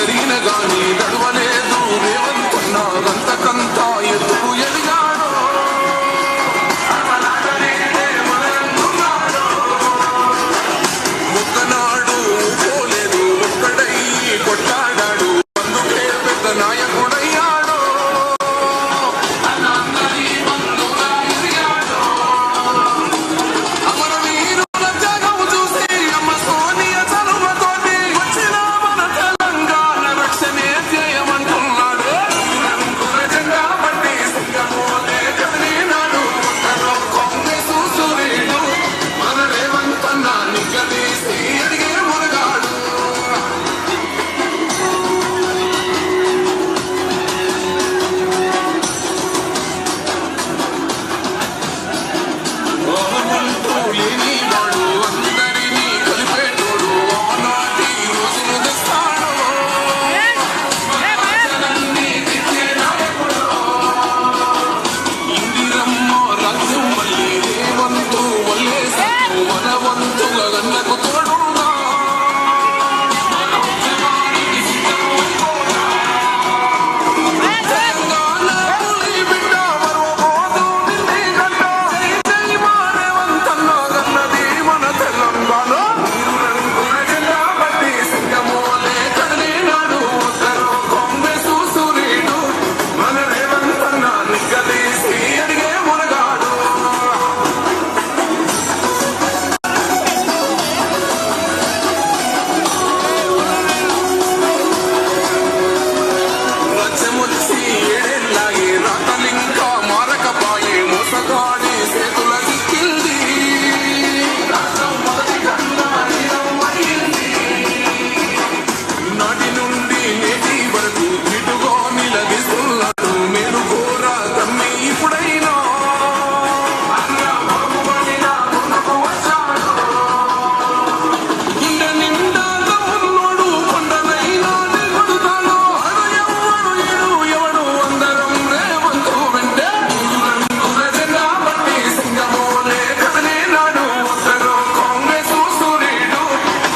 జరిగిన గాని నడవలేదు రేవంతన్నా గంతకంతా ఎత్తుకు ఎదిగాడు ఒక్కనాడు పోలేదు ఒక్కడై కొట్లాడాడు అందుకే పెద్ద నాయకుడయ్యాడు అమరవీరుల త్యాగం చూసి అమ్మ సోనియ చలువతోటి వచ్చిన మన తెలంగాణ రక్షణే ధ్యేయమంటున్నాడు జెండా పట్టి సింగమోలే కదిలినాడు కాంగ్రెస్ సూర్యుడు మన రేవంతన్న నిగ్గదీసి అడిగే మునగాడు అంటూ లేనివాడు అందరినీ కలిపేటోడు ఆనాటి రోజులు తెస్తాడు ఇందిరమ్మ రాజ్యం మళ్ళీ రేవంతు వల్లేసాడు మన వంతుల గన్నకు తోడుగా తెలంగాణ పులి బిడ్డ మరవబోదు నిన్నే గడ్డ జై జై మా రేవంతన్న గన్నది మన తెలంగాణ రంగుల జెండా పట్టి సింగమోలే కదిలినాడు ఒక్కరు కాంగ్రెస్ సూర్యుడు మన రేవంతన్న నిగ్గదీసి అడిగే మునగాడు రాజ్యమొచ్చి ఏడేళ్ళాయి రాతలింకా మారకపాయే మోసగాడి చేతుల చిక్కింది రాజ్యం మొదటి కన్నా నీలమయ్యింది నాటి నుండి నేటి వరకు ఇటుగా నిలదీస్తున్నాడు మేలు కోరా తమ్మి ఇప్పుడైనా ముందుకు వచ్చాడు గుండె నిండా దమ్మున్నోడు కొండనైనా నిలబడుతాడు అడు ఎవడు అందరం రేవంతు వెంటే రంగుల జెండా పట్టి సింగమోలే కదిలినాడు ఒక్కరు కాంగ్రెస్ సూర్యుడు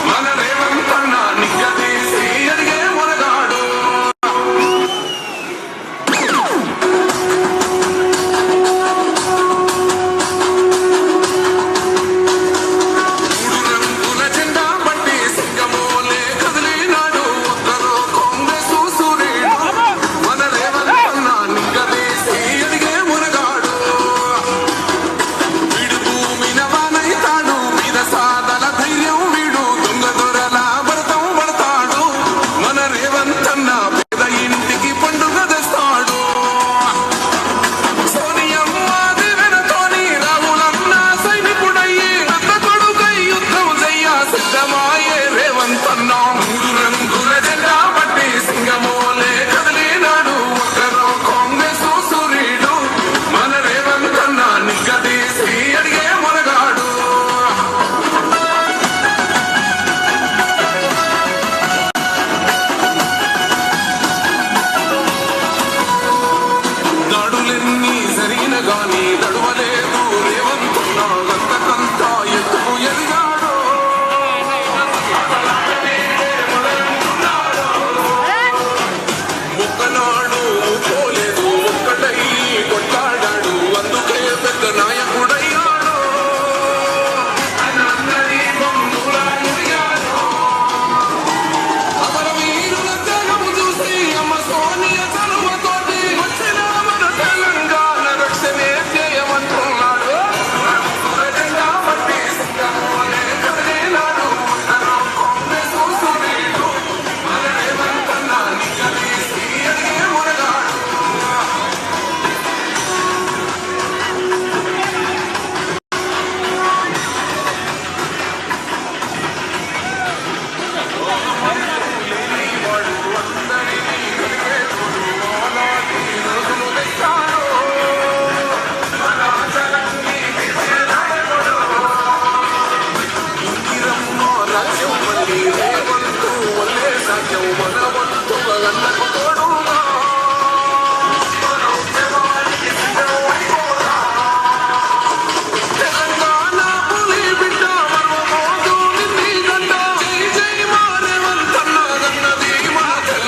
మన రేవంతన్న నిగ్గదీసి అడిగే మునగాడు మూడు రంగుల జెండా పట్టి సింగమోలే కదిలినాడు ఒక్కరు కాంగ్రెస్ సూర్యుడు మన రేవంతన్న నిగ్గదీసి అడిగే మునగాడు వీడు భూమిన వానైతాడు మీద సాదల ధైర్యం వీడు దొంగ దొరల భరతం పడతాడు మన రేవంతన్న పేద ఇంటికి పండుగ తెస్తాడు సోనియమ్మ దివెనతోని రావులన్న సైనికుడయ్యి పెద్ద కొడుకై యుద్ధం చెయ్య సిద్ధమాయే రేవంతన్న మూడు రంగుల జెండా పట్టి సింగమోలే కదిలినాడు ఒక్కరు కాంగ్రెస్ సూర్యుడు మన రేవంతన్న నిగ్గదీసి అడిగే మునగాడు దాడులెన్ని జరిగిన గాని నడవలేదు రేవంతన్న గంతకంతా ఎత్తుకు ఎదిగాడు ఒక్కనాడు పోలేదు ఒక్కటై కొట్లాడాడు అందుకే పెద్ద నాయకుడయ్యాడు అందరి బంధువుల ఎదిగాడు అమరవీరుల త్యాగము చూసి అమ్మ సోనియ చలువతోటి వచ్చిన మన తెలంగాణ రక్షణే ధ్యేయమంటున్నాడు జెండా పట్టి సింగమోలే కదిలినాడు కాంగ్రెస్ సూర్యుడు మన రేవంతన్న నిగ్గదీసి అడిగే మునగాడు లేనివాడు అందరినీ కలిపేటోడు ఆనాటి రోజులు తెస్తాడు ఇందిరమ్మ రాజ్యం మళ్ళీ రేవంతు వల్లేసాధ్యం మన వంతుల గన్నకు తోడుగా తెలంగాణ పులి బిడ్డ మరవబోదు నిన్నే గడ్డ జై జై మా రేవంతన్న గన్నది మన తెలంగాణ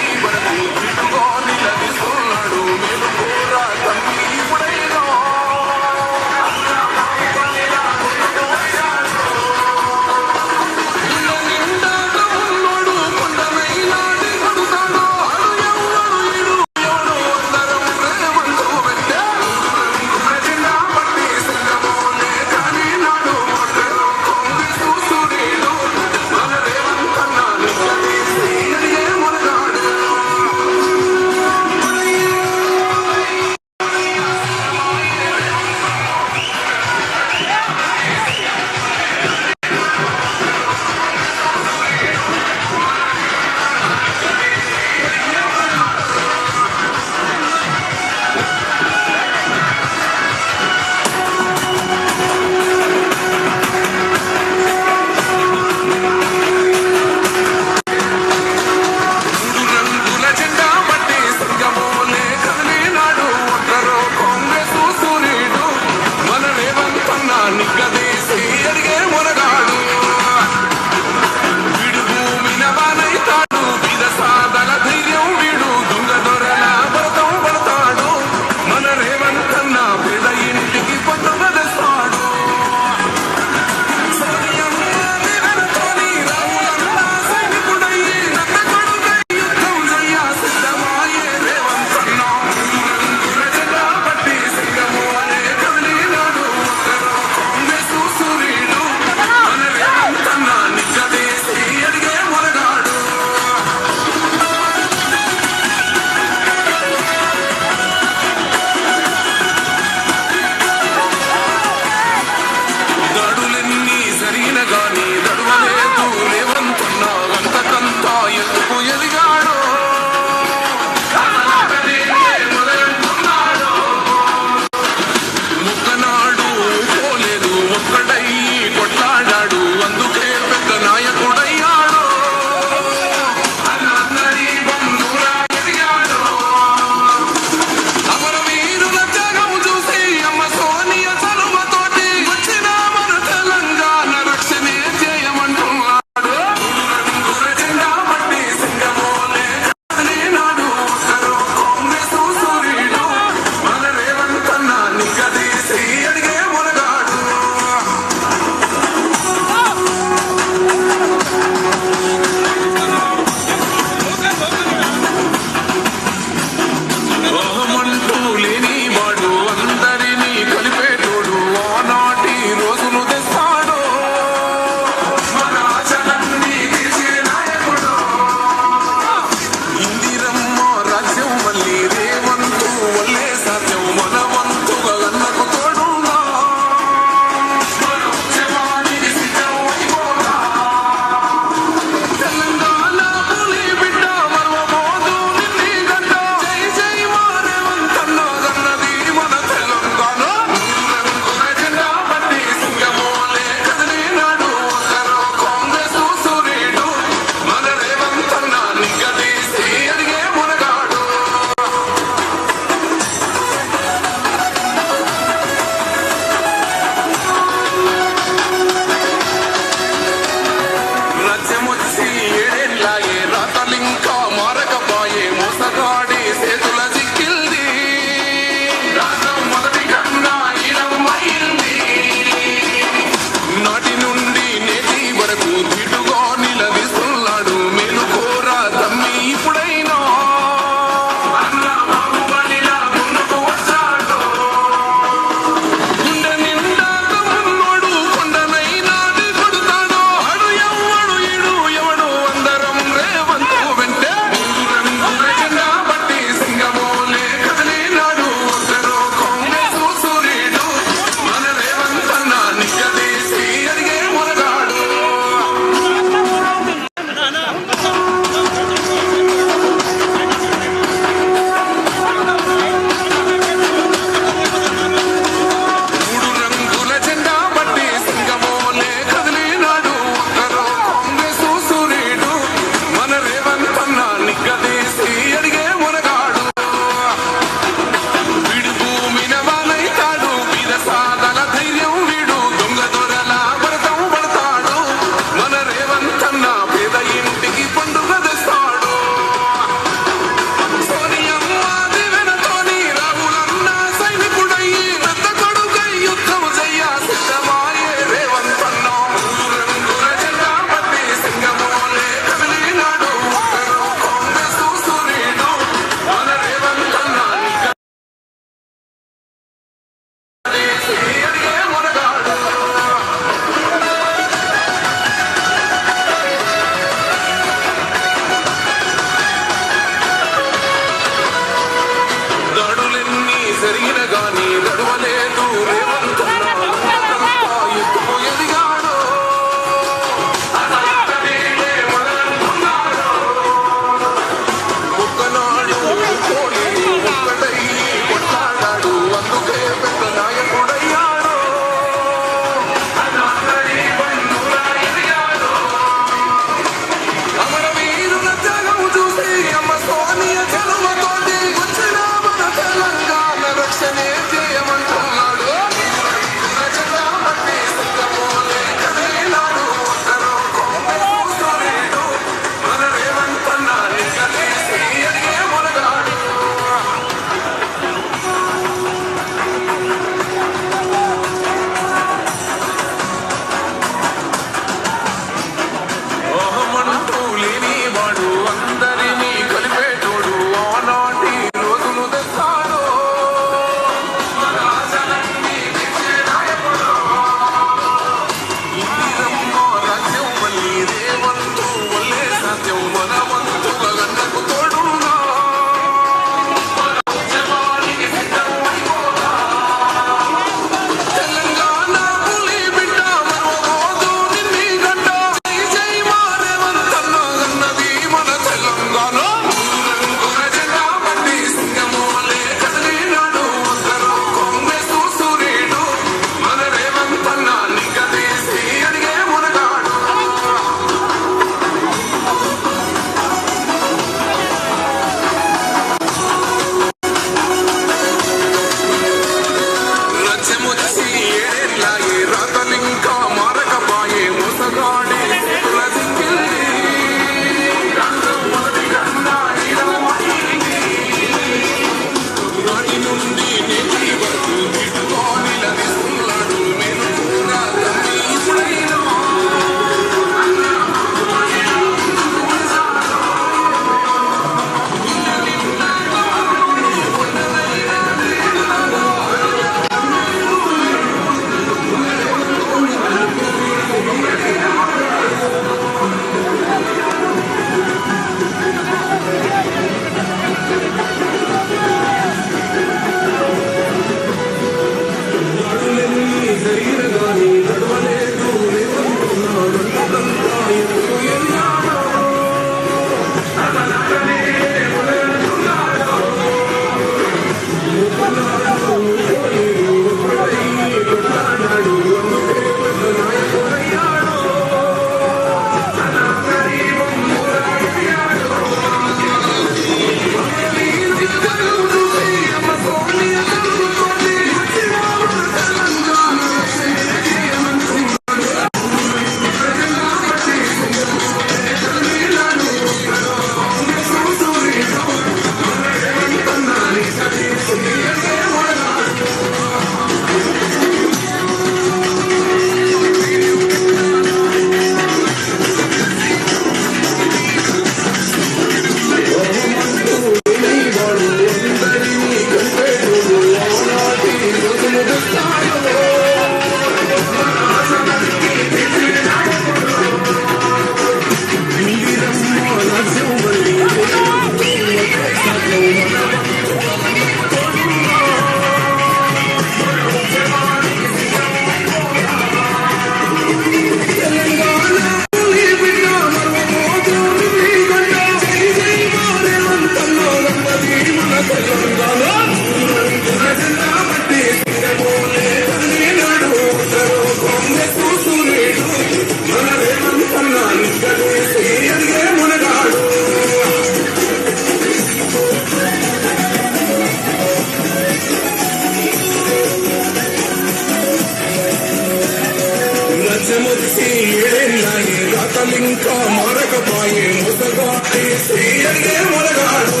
రాజ్యమొచ్చి ఏళ్ళని రాతలింకా మారకపాయే ముసగాటి శ్రీయే మొలగాడు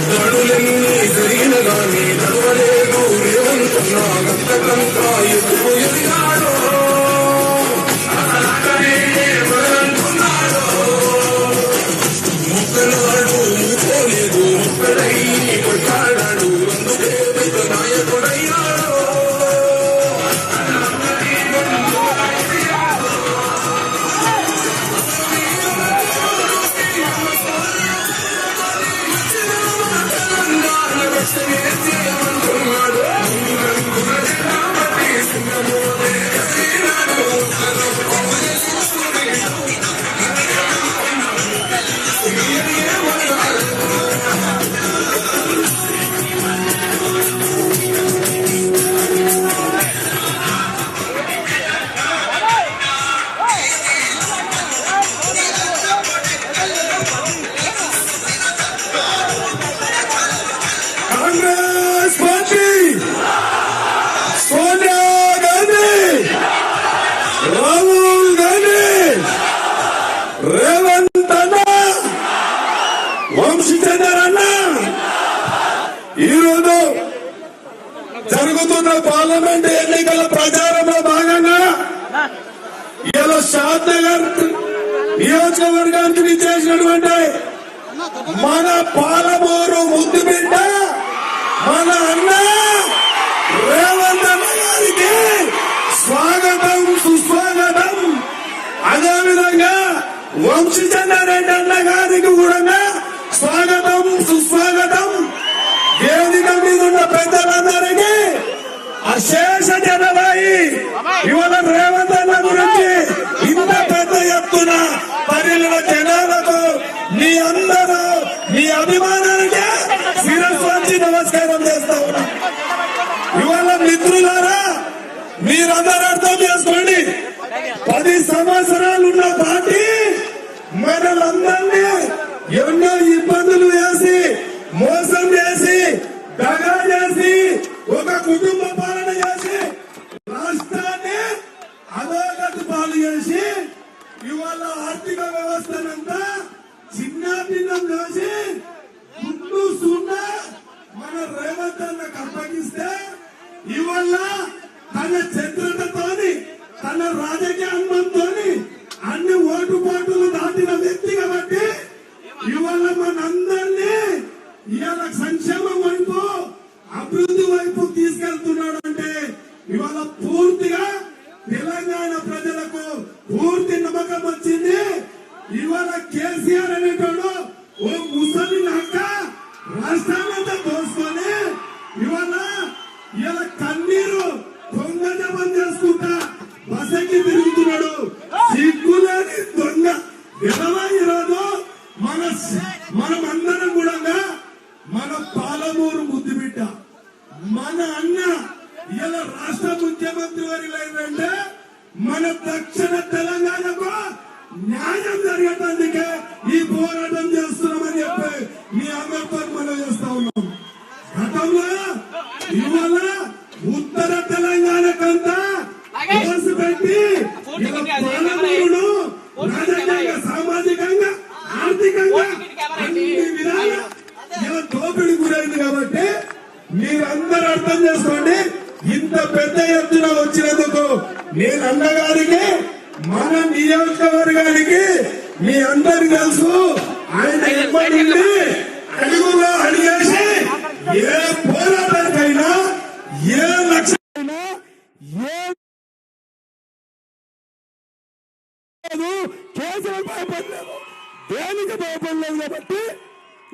గడులన్నీ జరిగిన గాని నడవలేదు రేవంతున్నా గంతకంతా ఎదురు ఎదిగాడు ముక్కలాడు ముక్కోలేదు ముక్కడై కొట్టాడాడు అందుకే పెద్ద నాయకుడయ్యాడు కాంగ్రెస్ పార్టీ సోనియా గాంధీ రాహుల్ గాంధీ రేవంత్ అన్న వంశీచందర్ అన్న ఈరోజు జరుగుతున్న పార్లమెంట్ ఎన్నికల ప్రచారంలో భాగంగా ఇలా షాద్నగర్ నియోజకవర్గానికి విచ్చేసినటువంటి మన పాలమూరు ముద్దు బిడ్డ మన అన్న రేవంత్ అన్న గారికి స్వాగతం సుస్వాగతం. అదేవిధంగా వంశీచంద్రారెడ్డి అన్న గారికి కూడా స్వాగతం సుస్వాగతం. వేదిక మీద ఉన్న పెద్దలందరికీ అశేష జనవాయి ఇవాళ రేవంత్ అన్న గురించి ఇంత పెద్ద ఎత్తున పరిలిన జనాలకు మీ అందరూ మీ అభిమానానికి శిరస్సు వంచి నమస్కారం చేస్తా ఉన్నా. ఇవాళ మిత్రులారా మీరందరూ అర్థం చేసుకోండి, 10 సంవత్సరాలు ఉన్న పార్టీ మనలందరినీ ఎన్నో ఇబ్బందులు వేసి మోసం చేసి దగా చేసి ఒక కుటుంబ పాలన చేసి రాష్ట్రాన్ని అధోగతి పాలు చేసి ఇవాళ ఆర్థిక వ్యవస్థనంతా చిన్నాభిన్నం చేసి గుడ్డు సున్నా మన రేవంత్ అన్నకు అప్పగిస్తే ఇవాళ తన చతురతతోని తన రాజకీయ అనుభవంతోని అన్ని ఓటుపాటులు దాటిన వ్యక్తి కాబట్టి ఇవాళ మనందరినీ ఇవాళ సంక్షేమం వైపు అభివృద్ధి వైపు తీసుకెళ్తున్నాడు అంటే ఇవాళ పూర్తిగా తెలంగాణ ప్రజలకు పూర్తి నమ్మకం వచ్చింది. ఇవాళ కేసీఆర్ అనేటోడు ఓ ముసలి నాక రాష్ట్రాన్నంతా దోసుకొని ఇవాళ కన్నీరు దొంగ జపం చేసుకుంటా బసకి తిరుగుతున్నాడు. సిగ్గులేని దొంగ విధవా ఈరోజు మనమందరం కూడా మన పాలమూరు ముద్దు బిడ్డ మన అన్న ఇలా రాష్ట్ర ముఖ్యమంత్రి వారిలంటే మన దక్షిణ తెలంగాణకు న్యాయం జరిగేందుకే ఈ పోరాటం చేస్తున్నామని చెప్పి మీ అందరితో మనం చేస్తా ఉన్నాం. గతంలో ఇవాళ ఉత్తర తెలంగాణకంతా కోసి పెట్టి పాలమూరును రాజకీయంగా సామాజికంగా ఆర్థికంగా అన్ని విధాలుగా ఇలా దోపిడీ గురైంది కాబట్టి మీరందరూ అర్థం చేసుకోండి. ఇంత పెద్ద ఎత్తున వచ్చినందుకు నేను అన్నగారికి మన నియోజకవర్గానికి మీ అందరికి తెలుసు ఆయన ఎప్పటి నుండి అడుగులో అడిగేసి ఏ పోరాటానికైనా ఏ లక్ష్యమైనా ఏ కేసులు భయపడలేదు దేనికి భయపడలేదు కాబట్టి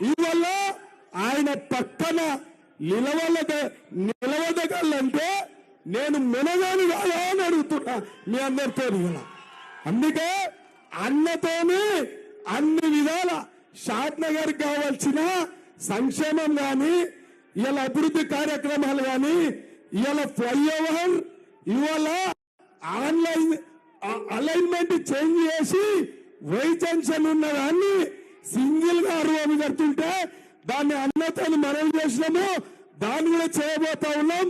ఇవల్ల ఆయన పక్కన నిలవదగలంటే నేను మునగాని కాదా అని అడుగుతున్నా మీ అందరితో. అందుకే అన్నతోనే అన్ని విధాల షాద్నగర్ కావాల్సిన సంక్షేమం గాని ఇలా అభివృద్ధి కార్యక్రమాలు గాని ఇలా ఫ్లైఓవర్ ఇవాళ అలైన్మెంట్ చేంజ్ చేసి వై జంక్షన్ ఉన్న దాన్ని సింగిల్ గా రూమ్ కడుతుంటే దాన్ని అన్నతో మనం చేసినాము, దాన్ని కూడా చేయబోతా ఉన్నాం.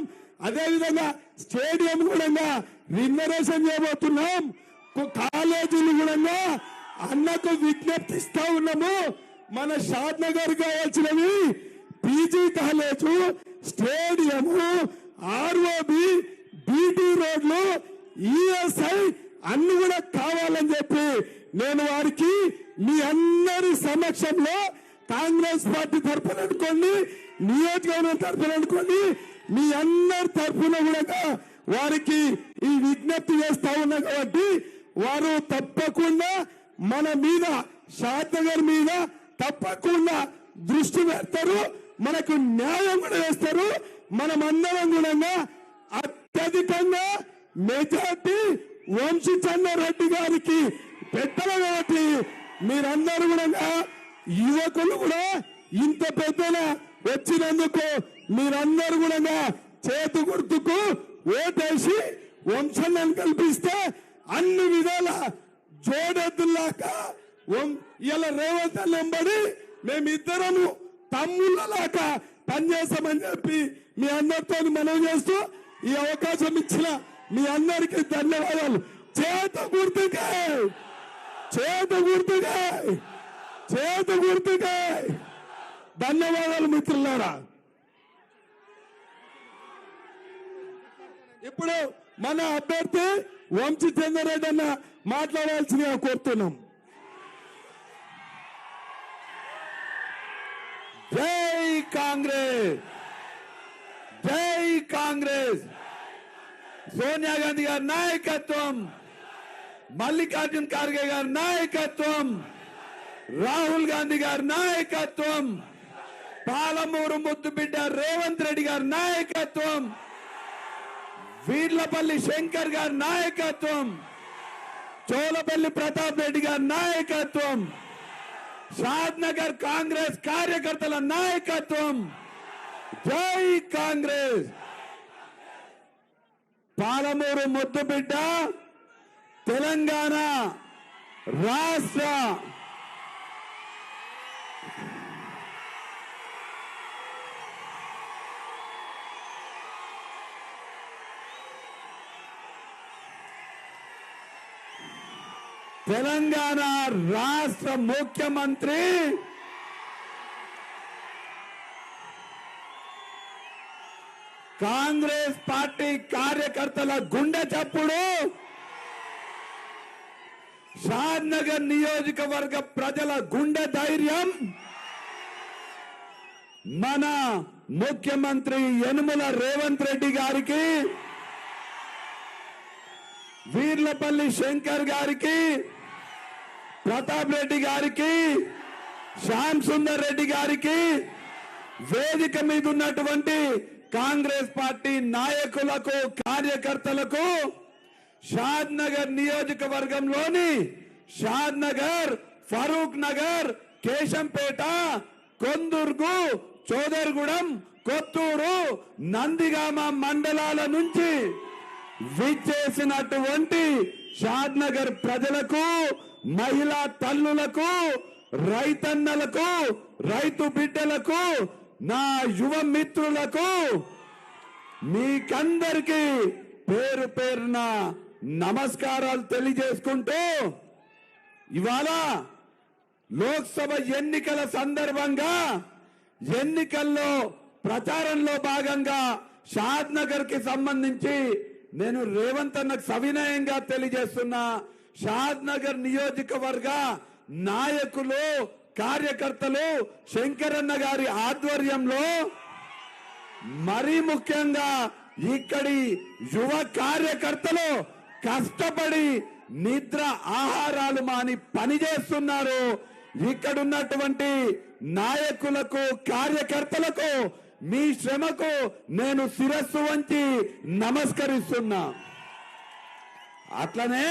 అదే విధంగా స్టేడియం కూడా రినరేషన్ చేయబోతున్నాం. కాలేజీలు కూడా అన్నకు విజ్ఞప్తిస్తా ఉన్నాము. మన షాద్ నగర్ కావాల్సినవి PG college, stadium, ROB, BT రోడ్లు, ఈఎస్ఐ అన్ని కూడా కావాలని చెప్పి నేను వారికి మీ అందరి సమక్షంలో కాంగ్రెస్ పార్టీ తరఫున అనుకోండి, నియోజకవర్గం తరఫున అనుకోండి, మీ అందరి తరఫున కూడా వారికి ఈ విజ్ఞప్తి చేస్తా ఉన్నా. కాబట్టి వారు తప్పకుండా మన మీద, షాద్ నగర్ మీద తప్పకుండా దృష్టి పెడతారు, మనకు న్యాయం కూడా చేస్తారు. మనమందరం కూడా అత్యధికంగా మెజార్టీ వంశీచంద్రారెడ్డి గారికి పెట్టాలి. కాబట్టి మీరందరూ కూడా యువకులు కూడా ఇంత పెద్దన వచ్చినందుకు మీరందరూ కూడా చేతు గుర్తుకు ఓటేసి వంశాన్ని కల్పిస్తే అన్ని విధాల జోడెద్దులాగా ఇలా రేవంత్ నెంబడి మేమిద్దరము తమ్ముళ్ళలాగా పనిచేస్తామని చెప్పి మీ అందరితో మనవి చేస్తూ ఈ అవకాశం ఇచ్చిన మీ అందరికీ ధన్యవాదాలు. చేతు గుర్తుకే, చేతు గుర్తుకే, చేతు గుర్తుకే ధన్యవాదాలు మిత్రులారా. ఇప్పుడు మన అభ్యర్థి వంశీచంద్రారెడ్డి అన్న మాట్లాడాల్సిందిగా కోరుతున్నాం. జై కాంగ్రెస్, జై కాంగ్రెస్. సోనియా గాంధీ గారి నాయకత్వం, మల్లికార్జున్ ఖార్గే గారి నాయకత్వం, రాహుల్ గాంధీ గారి నాయకత్వం, పాలమూరు ముద్దుబిడ్డ రేవంత్ రెడ్డి గారి నాయకత్వం, వీర్లపల్లి శంకర్ గారి నాయకత్వం, చోలపల్లి ప్రతాప్ రెడ్డి గారి నాయకత్వం, షాద్ నగర్ కాంగ్రెస్ కార్యకర్తల నాయకత్వం. జై కాంగ్రెస్. పాలమూరు ముద్దుబిడ్డ తెలంగాణ రాష్ట్ర తెలంగాణ రాష్ట్ర ముఖ్యమంత్రి కాంగ్రెస్ పార్టీ కార్యకర్తల గుండె చప్పుడు, షాద్ నగర్ నియోజకవర్గ ప్రజల గుండె ధైర్యం, మన ముఖ్యమంత్రి యనుమల రేవంత్ రెడ్డి గారికి, వీర్లపల్లి శంకర్ గారికి, ప్రతాప్ రెడ్డి గారికి, శ్యామ్ సుందర్ రెడ్డి గారికి, వేదిక మీద ఉన్నటువంటి కాంగ్రెస్ పార్టీ నాయకులకు, కార్యకర్తలకు, షాద్ నగర్ నియోజకవర్గంలోని షాద్ నగర్, ఫరూక్ నగర్, కేశంపేట, కొందుర్గు, చోదర్గూడెం, కొత్తూరు, నందిగామ మండలాల నుంచి విచ్చేసినటువంటి షాద్ నగర్ ప్రజలకు, మహిళా తల్లులకు, రైతన్నలకు, రైతు బిడ్డలకు, నా యువ మిత్రులకు, మీకందరికీ పేరు పేరున నమస్కారాలు తెలియజేసుకుంటూ, ఇవాళ లోక్సభ ఎన్నికల సందర్భంగా ఎన్నికల్లో ప్రచారంలో భాగంగా షాద్ నగర్ కి సంబంధించి నేను రేవంత్ అన్నకు సవినయంగా తెలియజేస్తున్నా. షాద్ నగర్ నియోజకవర్గ నాయకులు, కార్యకర్తలు శంకరన్న గారి ఆధ్వర్యంలో, మరీ ముఖ్యంగా ఇక్కడి యువ కార్యకర్తలు కష్టపడి నిద్ర ఆహారాలు మాని పనిచేస్తున్నారు. ఇక్కడున్నటువంటి నాయకులకు, కార్యకర్తలకు, మీ శ్రమకు నేను శిరస్సు వంచి నమస్కరిస్తున్నా. అట్లనే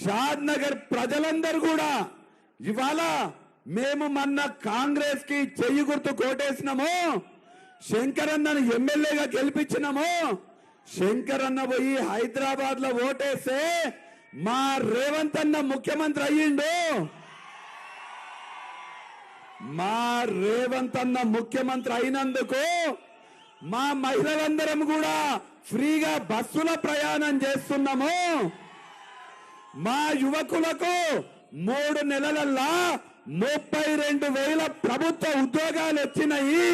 షాద్ నగర్ ప్రజలందరూ కూడా ఇవాళ మేము మొన్న కాంగ్రెస్ కి చెయ్యి గుర్తు కోటేసినాము, శంకరన్నను ఎమ్మెల్యేగా గెలిపించినాము. శంకరన్న పోయి హైదరాబాద్ లో ఓటేస్తే మా రేవంత్ అన్న ముఖ్యమంత్రి అయ్యిండు. మా రేవంత్ అన్న ముఖ్యమంత్రి అయినందుకు మా మహిళలందరం కూడా ఫ్రీగా బస్సుల ప్రయాణం చేస్తున్నాము. మా యువకులకు 3 నెలలల్లా 32,000 ప్రభుత్వ ఉద్యోగాలు వచ్చినాయి.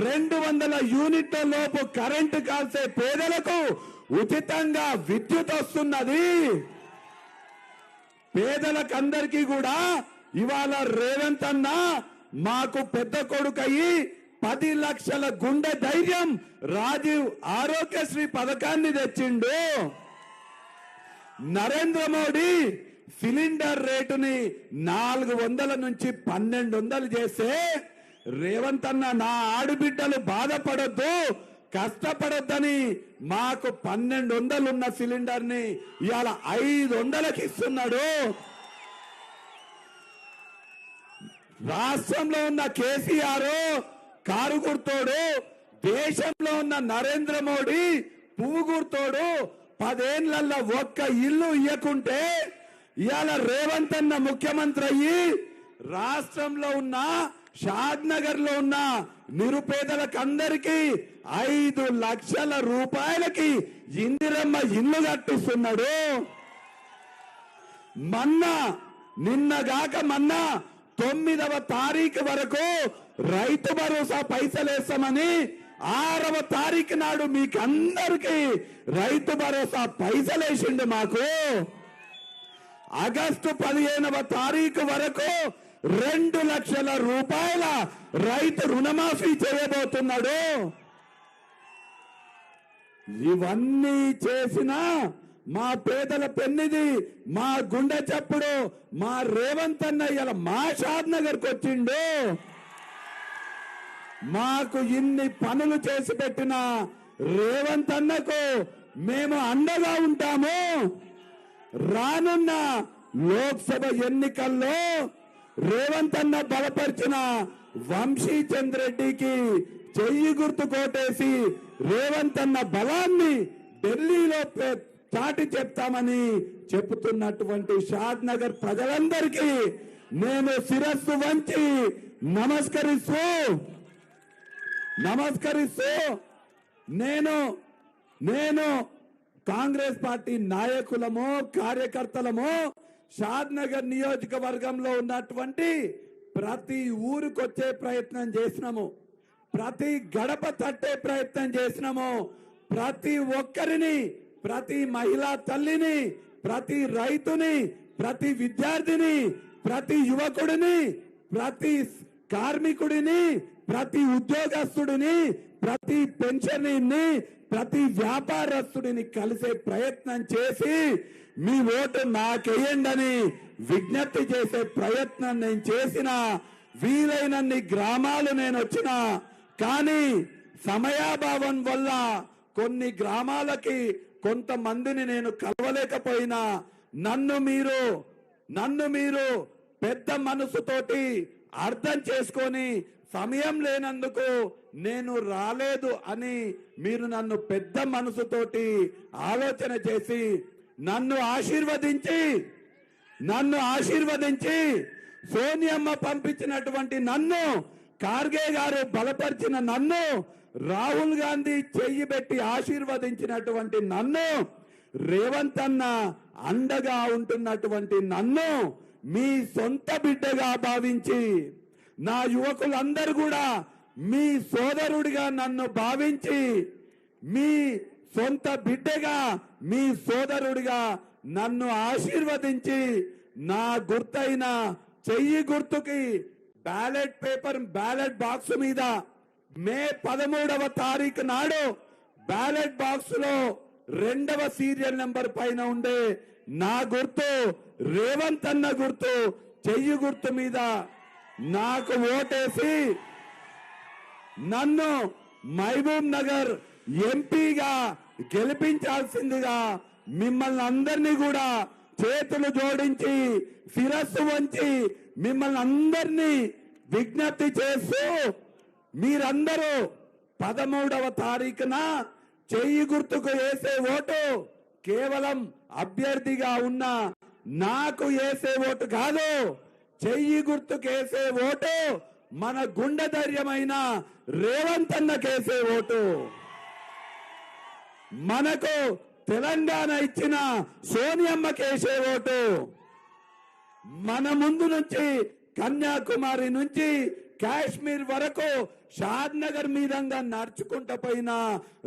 200 యూనిట్ల లోపు కరెంటు కాల్సే పేదలకు ఉచితంగా విద్యుత్ వస్తున్నది. పేదలకందరికీ కూడా ఇవాళ రేవంత్ అన్న మాకు పెద్ద కొడుకయ్యి 10 లక్షల గుండె ధైర్యం రాజీవ్ ఆరోగ్యశ్రీ పథకాన్ని తెచ్చిండు. నరేంద్ర మోడీ సిలిండర్ రేటుని 400 నుంచి 1200 చేస్తే రేవంత్ అన్న నా ఆడబిడ్డలు బాధపడొద్దు, కష్టపడొద్దని మాకు 1200 ఉన్న సిలిండర్ ని ఇవాళ 500కి ఇస్తున్నాడు. రాష్ట్రంలో ఉన్న కేసీఆర్ కారు గుర్తోడు, దేశంలో ఉన్న నరేంద్ర మోడీ పువ్వు గుర్తోడు 10 ఏళ్లలో ఒక్క ఇల్లు ఇయ్యకుంటే ఇవాళ రేవంత్ అన్న ముఖ్యమంత్రి అయ్యి రాష్ట్రంలో ఉన్న షాద్ నగర్ లో ఉన్న నిరుపేదలకు అందరికీ 5 లక్షల రూపాయలకి ఇందిరమ్మ ఇల్లు కట్టిస్తున్నాడు. నిన్నగాక 9వ తారీఖు వరకు రైతు భరోసా పైసలేస్తామని 6వ తారీఖు నాడు మీకందరికీ రైతు భరోసా పైసలేసిండు. మాకు ఆగస్టు 15వ తారీఖు వరకు 2 లక్షల రూపాయల రైతు రుణమాఫీ చేయబోతున్నాడు. ఇవన్నీ చేసిన మా పేదల పెన్నిది, మా గుండె చప్పుడు మా రేవంత్ అన్న ఇలా మా షాద్ నగర్కి వచ్చిండు. మాకు ఇన్ని పనులు చేసి పెట్టిన రేవంత్ అన్నకు మేము అండగా ఉంటాము. రానున్న లోక్సభ ఎన్నికల్లో రేవంత్ అన్న బలపరిచిన వంశీచంద్ రెడ్డికి చెయ్యి గుర్తు కోటేసి రేవంత్ అన్న బలాన్ని ఢిల్లీలో చాటి చెప్తామని చెప్తున్నటువంటి షాద్ నగర్ ప్రజలందరికీ నేను శిరస్సు వంచి నమస్కరిస్తూ నేను కాంగ్రెస్ పార్టీ నాయకులము కార్యకర్తలము షాద్ నగర్ నియోజకవర్గంలో ఉన్నటువంటి ప్రతి ఊరికొచ్చే ప్రయత్నం చేసినాము, ప్రతి గడప తట్టే ప్రయత్నం చేసినాము. ప్రతి ఒక్కరిని, ప్రతి మహిళా తల్లిని, ప్రతి రైతుని, ప్రతి విద్యార్థిని, ప్రతి యువకుడిని, ప్రతి కార్మికుడిని, ప్రతి ఉద్యోగస్తుడిని, ప్రతి పెన్షనర్ని, ప్రతి వ్యాపారస్తుడిని కలిసే ప్రయత్నం చేసి మీ ఓటు నాకేయండి విజ్ఞప్తి చేసే ప్రయత్నం నేను చేసిన. వీలైనన్ని గ్రామాలు నేను వచ్చిన, కానీ సమయాభావం వల్ల కొన్ని గ్రామాలకి కొంతమందిని నేను కలవలేకపోయినా నన్ను మీరు పెద్ద మనసుతోటి అర్థం చేసుకొని సమయం లేనందుకు నేను రాలేదు అని మీరు నన్ను పెద్ద మనసుతోటి ఆలోచన చేసి నన్ను ఆశీర్వదించి సోనియమ్మ పంపించినటువంటి నన్ను, ఖార్గే గారు బలపరిచిన నన్ను, రాహుల్ గాంధీ చెయ్యి పెట్టి ఆశీర్వదించినటువంటి నన్ను, రేవంత్ అన్న అండగా ఉంటున్నటువంటి నన్ను మీ సొంత బిడ్డగా భావించి, నా యువకులందరూ కూడా మీ సోదరుడిగా నన్ను భావించి, మీ సొంత బిడ్డగా, మీ సోదరుడిగా నన్ను ఆశీర్వదించి నా గుర్తైన చెయ్యి గుర్తుకి బ్యాలెట్ బాక్స్ మీద మే 13వ తారీఖు నాడు బ్యాలెట్ బాక్స్ లో 2వ సీరియల్ నెంబర్ పైన ఉండే నా గుర్తు రేవంత్ అన్న గుర్తు చెయ్యి గుర్తు మీద నాకు ఓటేసి నన్ను మహబూబ్ నగర్ ఎంపీగా గెలిపించాల్సిందిగా మిమ్మల్ని అందరినీ కూడా చేతులు జోడించి శిరస్సు వంచి మిమ్మల్ని అందరినీ విజ్ఞప్తి చేస్తూ మీరందరూ 13వ తారీఖున చెయ్యి గుర్తుకు వేసే ఓటు కేవలం అభ్యర్థిగా ఉన్న నాకు వేసే ఓటు కాదు, చెయ్యి గుర్తుకేసే ఓటు మన గుండె ధైర్యమైన రేవంత్ అన్నకేసే ఓటు. మనకు తెలంగాణ ఇచ్చిన సోనియమ్మకేసే ఓటు. మన ముందు నుంచి కన్యాకుమారి నుంచి కాశ్మీర్ వరకు షాద్ నగర్ మీదంగా నడుచుకుంటూ పోయిన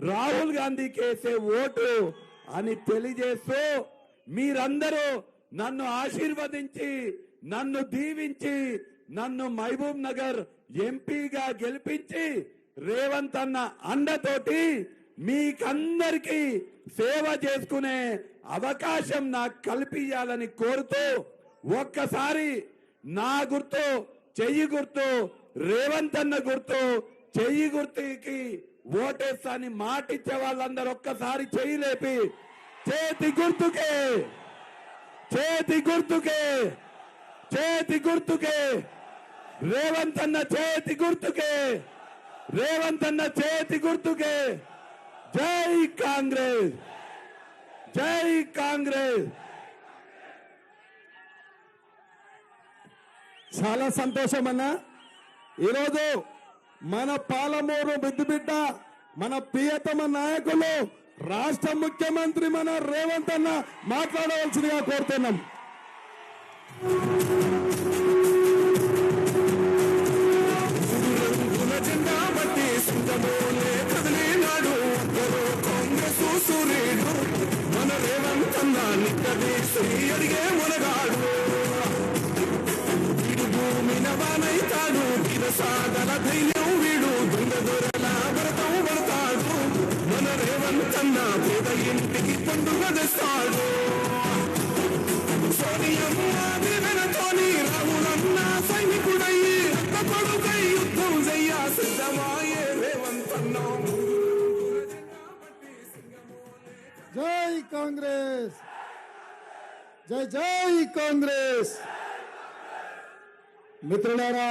రాహుల్ గాంధీకి వేసే ఓటు అని తెలియజేస్తూ మీరందరూ నన్ను ఆశీర్వదించి నన్ను దీవించి నన్ను మహబూబ్ నగర్ ఎంపీగా గెలిపించి రేవంత్ అన్న అండతోటి మీకందరికీ సేవ చేసుకునే అవకాశం నాకు కల్పించాలని కోరుతూ ఒక్కసారి నా గుర్తు చెయ్యి గుర్తు రేవంత్ అన్న గుర్తు చెయ్యి గుర్తుకి ఓటేస్తాని మాటిచ్చే వాళ్ళందరూ ఒక్కసారి చెయ్యి లేపి చేతి గుర్తుకే చేతి గుర్తుకే చేతి గుర్తుకే రేవంత్ అన్న చేతి గుర్తుకే రేవంత్ అన్న చేతి గుర్తుకే జై కాంగ్రెస్ జై కాంగ్రెస్. చాలా సంతోషం అన్న. ఈరోజు మన పాలమూరు బిడ్డ మన ప్రియతమ నాయకులు రాష్ట్ర ముఖ్యమంత్రి మన రేవంత్ అన్న మాట్లాడవలసిందిగా కోరుతున్నాం. జెండా బట్టి సింగమోలే కదిలినాడు కాంగ్రెస్ సూర్యుడు మన రేవంత్ అన్న నిక్కదీసి అడిగే మునగాడు. వీడు భూమి నవానైతాడు సాగల ధైర్యం వీడు దొంగ దొరల భరతం పడతాడు. మన రేవంత్ అన్న పేద ఇంటికి పండుగ తెస్తాడు. సోనియమ్మ దీవెనతోని రాహులన్న సైనికుడయ్యి కొడుకై యుద్ధం చెయ్య సిద్ధమాయే రేవంత్ అన్న. జై కాంగ్రెస్ జై జై కాంగ్రెస్. మిత్రులారా,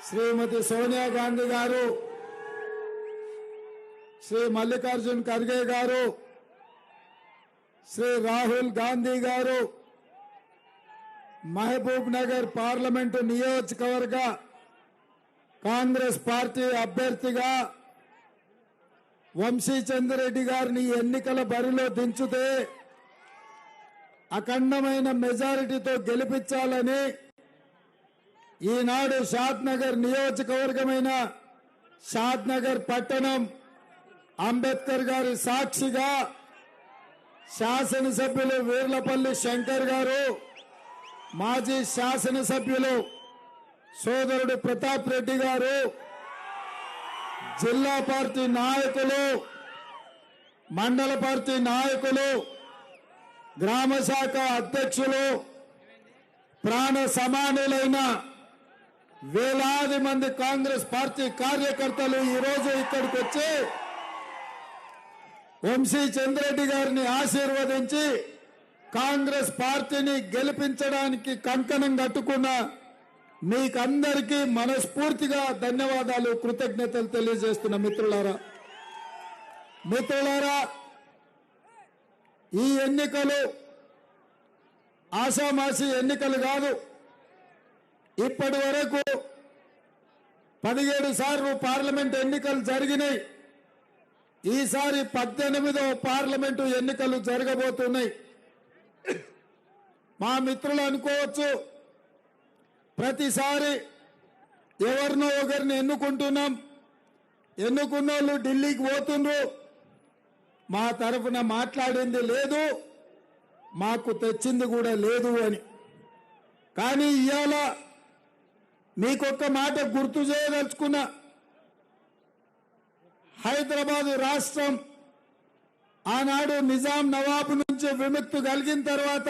శ్రీమతి సోనియా గాంధీ గారు, శ్రీ మల్లికార్జున్ ఖర్గే గారు, శ్రీ రాహుల్ గాంధీ గారు మహబూబ్ నగర్ పార్లమెంటు నియోజకవర్గ కాంగ్రెస్ పార్టీ అభ్యర్థిగా వంశీచంద్రెడ్డి గారిని ఎన్నికల బరిలో దించుతే అఖండమైన మెజారిటీతో గెలిపించాలని ఈనాడు షాద్ నగర్ నియోజకవర్గమైన షాద్ నగర్ పట్టణం అంబేద్కర్ గారి సాక్షిగా శాసనసభ్యులు వీర్లపల్లి శంకర్ గారు, మాజీ శాసనసభ్యులు సోదరుడు ప్రతాప్ రెడ్డి గారు, జిల్లా పార్టీ నాయకులు, మండల పార్టీ నాయకులు, గ్రామ శాఖ అధ్యక్షులు, ప్రాణ సమానులైన వేలాది మంది కాంగ్రెస్ పార్టీ కార్యకర్తలు ఈరోజు ఇక్కడికి వచ్చి వంశీ చంద్రెడ్డి గారిని ఆశీర్వదించి కాంగ్రెస్ పార్టీని గెలిపించడానికి కంకణం కట్టుకున్న మీకందరికీ మనస్ఫూర్తిగా ధన్యవాదాలు, కృతజ్ఞతలు తెలియజేస్తున్న మిత్రులారా, ఈ ఎన్నికలు ఆషామాషి ఎన్నికలు కాదు. ఇప్పటి వరకు 17 సార్లు పార్లమెంట్ ఎన్నికలు జరిగినాయి. ఈసారి 18వ పార్లమెంటు ఎన్నికలు జరగబోతున్నాయి. మా మిత్రులు అనుకోవచ్చు, ప్రతిసారి ఎవరినో ఒకరిని ఎన్నుకుంటున్నాం, ఎన్నుకున్న వాళ్ళు ఢిల్లీకి పోతుండ్రు, మా తరఫున మాట్లాడింది లేదు, మాకు తెచ్చింది కూడా లేదు అని. కానీ ఇవాళ మీకొక్క మాట గుర్తు చేయదలుచుకున్నా. హైదరాబాదు రాష్ట్రం ఆనాడు నిజాం నవాబు నుంచి విముక్తి కలిగిన తర్వాత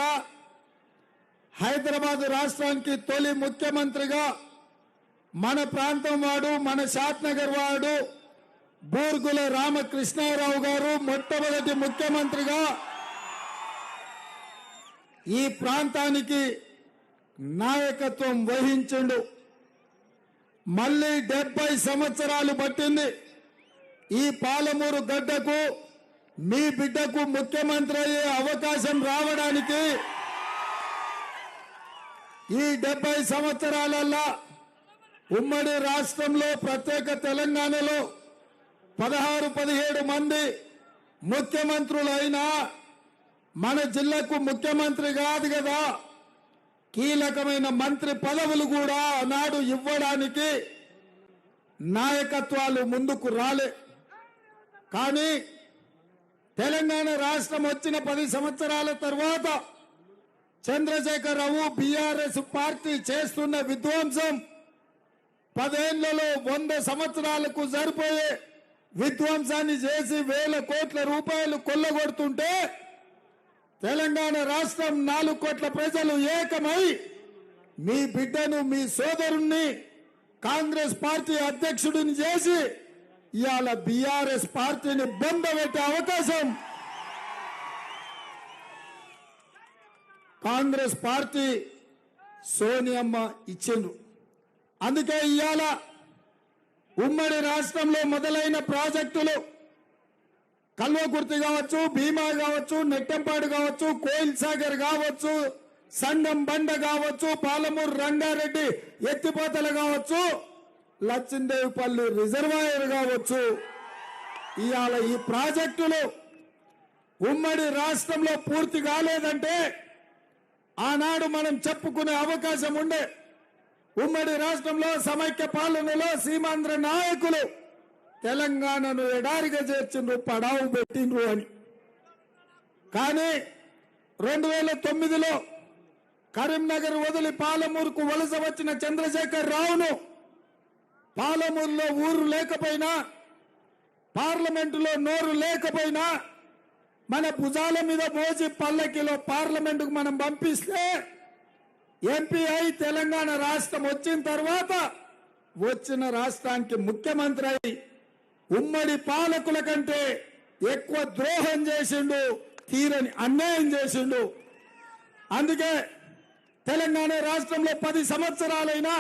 హైదరాబాదు రాష్ట్రానికి తొలి ముఖ్యమంత్రిగా మన ప్రాంతం వాడు, మన షాద్నగర్ వాడు బూర్గుల రామకృష్ణారావు గారు మొట్టమొదటి ముఖ్యమంత్రిగా ఈ ప్రాంతానికి నాయకత్వం వహించిండు. మళ్ళీ 70 సంవత్సరాలు పట్టింది. ఈ పాలమూరు గడ్డకు మీ బిడ్డకు ముఖ్యమంత్రి అయ్యే అవకాశం రావడానికి ఈ 70 సంవత్సరాలలో ఉమ్మడి రాష్ట్రంలో ప్రత్యేక తెలంగాణలో 16-17 మంది ముఖ్యమంత్రులైనా మన జిల్లాకు ముఖ్యమంత్రి కాదు కదా, కీలకమైన మంత్రి పదవులు కూడా ఆనాడు ఇవ్వడానికి నాయకత్వాలు ముందుకు రాలే. కానీ తెలంగాణ రాష్ట్రం వచ్చిన 10 సంవత్సరాల తర్వాత చంద్రశేఖర్ రావు బీఆర్ఎస్ పార్టీ చేస్తున్న విధ్వంసం 10 ఏళ్లలో 100 సంవత్సరాలకు సరిపోయే విధ్వంసాన్ని చేసి వేల కోట్ల రూపాయలు కొల్లగొడుతుంటే తెలంగాణ రాష్ట్రం 4 కోట్ల ప్రజలు ఏకమై మీ బిడ్డను మీ సోదరుణ్ణి కాంగ్రెస్ పార్టీ అధ్యక్షుడిని చేసి ఇవాళ బీఆర్ఎస్ పార్టీని బొందబెట్టే అవకాశం కాంగ్రెస్ పార్టీ సోనియమ్మ ఇచ్చిండ్రు. అందుకే ఇవాళ ఉమ్మడి రాష్ట్రంలో మొదలైన ప్రాజెక్టులు కల్వకుర్తి కావచ్చు, భీమా కావచ్చు, నెట్టంపాడు కావచ్చు, కోయిల్ సాగర్ కావచ్చు, సంగం బండ కావచ్చు, పాలమూరు రంగారెడ్డి ఎత్తిపోతలు కావచ్చు, లచ్చిందేవిపల్లి రిజర్వాయర్ కావచ్చు, ఇవాళ ఈ ప్రాజెక్టులు ఉమ్మడి రాష్ట్రంలో పూర్తి కాలేదంటే ఆనాడు మనం చెప్పుకునే అవకాశం ఉండే. ఉమ్మడి రాష్ట్రంలో సమైక్య పాలనలో సీమాంధ్ర నాయకులు తెలంగాణను ఎడారిగా చేర్చిండ్రు, పడావు పెట్టిండ్రు అని. కానీ 2009లో కరీంనగర్ వదిలి పాలమూరుకు వలస వచ్చిన చంద్రశేఖర్ రావును పాలమూరులో ఊరు లేకపోయినా, పార్లమెంటులో నోరు లేకపోయినా మన భుజాల మీద మోసి పల్లకిలో పార్లమెంటుకు మనం పంపిస్తే ఎంపీ అయి తెలంగాణ రాష్ట్రం వచ్చిన తర్వాత వచ్చిన రాష్ట్రానికి ముఖ్యమంత్రి అయి ఉమ్మడి పాలకుల కంటే ఎక్కువ ద్రోహం చేసిండు, తీరని అన్యాయం చేసిండు. అందుకే తెలంగాణ రాష్ట్రంలో 10 సంవత్సరాలైనా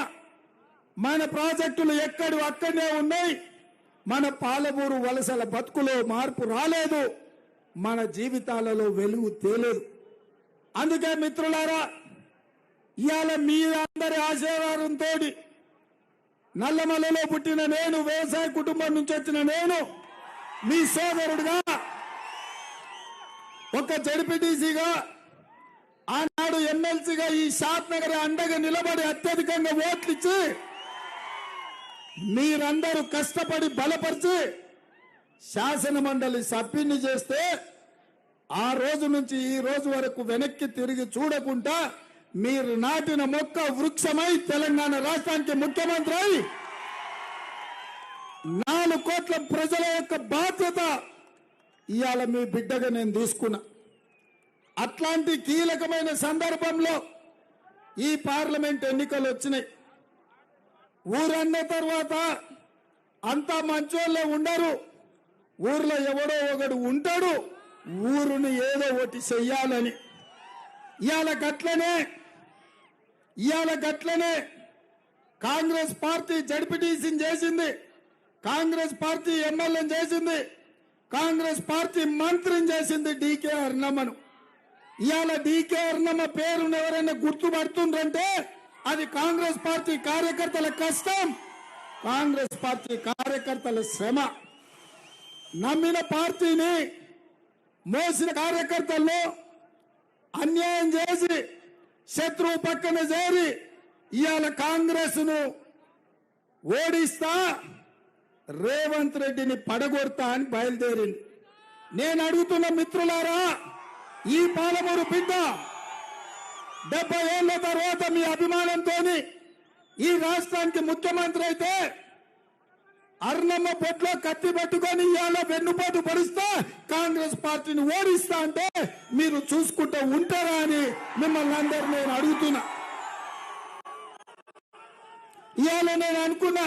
మన ప్రాజెక్టులు అక్కడనే ఉన్నాయి. మన పాలమూరు వలసల బతుకులో మార్పు రాలేదు, మన జీవితాలలో వెలుగు తేలేదు. అందుకే మిత్రులారా, ఇవాళ మీరందరి ఆశీర్వాదంతో నల్లమల్లలో పుట్టిన నేను, వ్యవసాయ కుటుంబం నుంచి వచ్చిన నేను, మీ సోదరుడుగా, ఒక జడ్పీటీసీగా, ఆనాడు ఎమ్మెల్సీగా ఈ షాద్ నగర్ అండగా నిలబడి అత్యధికంగా ఓట్లు ఇచ్చి మీరందరూ కష్టపడి బలపరిచి శాసన మండలి సభ్యుని చేస్తే ఆ రోజు నుంచి ఈ రోజు వరకు వెనక్కి తిరిగి చూడకుండా మీరు నాటిన మొక్క వృక్షమై తెలంగాణ రాష్ట్రానికి ముఖ్యమంత్రి అయి 4 కోట్ల ప్రజల యొక్క బాధ్యత ఇవాళ మీ బిడ్డగా నేను తీసుకున్నా. అట్లాంటి కీలకమైన సందర్భంలో ఈ పార్లమెంట్ ఎన్నికలు వచ్చినాయి. ఊరన్న తర్వాత అంతా మంచోళ్ళే ఉండరు, ఊర్లో ఎవడో ఒకడు ఉంటాడు ఊరుని ఏదో ఒకటి చెయ్యాలని. ఇవాళ గట్లనే కాంగ్రెస్ పార్టీ జడ్పీటీసీని చేసింది, కాంగ్రెస్ పార్టీ ఎమ్మెల్యేని చేసింది, కాంగ్రెస్ పార్టీ మంత్రిని చేసింది డీకే అర్ణమ్మను. ఇవాళ డీకే అర్ణమ్మ పేరును ఎవరైనా గుర్తుపడుతుండ్రంటే అది కాంగ్రెస్ పార్టీ కార్యకర్తల కష్టం, కాంగ్రెస్ పార్టీ కార్యకర్తల శ్రమ. నమ్మిన పార్టీని మోసిన కార్యకర్తలను అన్యాయం చేసి శత్రువు పక్కన చేరి ఇవాళ కాంగ్రెస్ ను ఓడిస్తా, రేవంత్ రెడ్డిని పడగొడతా అని బయలుదేరింది. నేను అడుగుతున్న మిత్రులారా, ఈ పాలమూరు బిడ్డ 70 ఏళ్ల తర్వాత మీ అభిమానంతో ఈ రాష్ట్రానికి ముఖ్యమంత్రి అయితే అర్ణమ్మ పొట్లో కత్తి పట్టుకొని ఇవాళ వెన్నుపోటు పడిస్తా కాంగ్రెస్ పార్టీని ఓడిస్తా అంటే మీరు చూసుకుంటూ ఉంటారా అని మిమ్మల్ని అందరూ నేను అడుగుతున్నా. ఇవాళ నేను అనుకున్నా,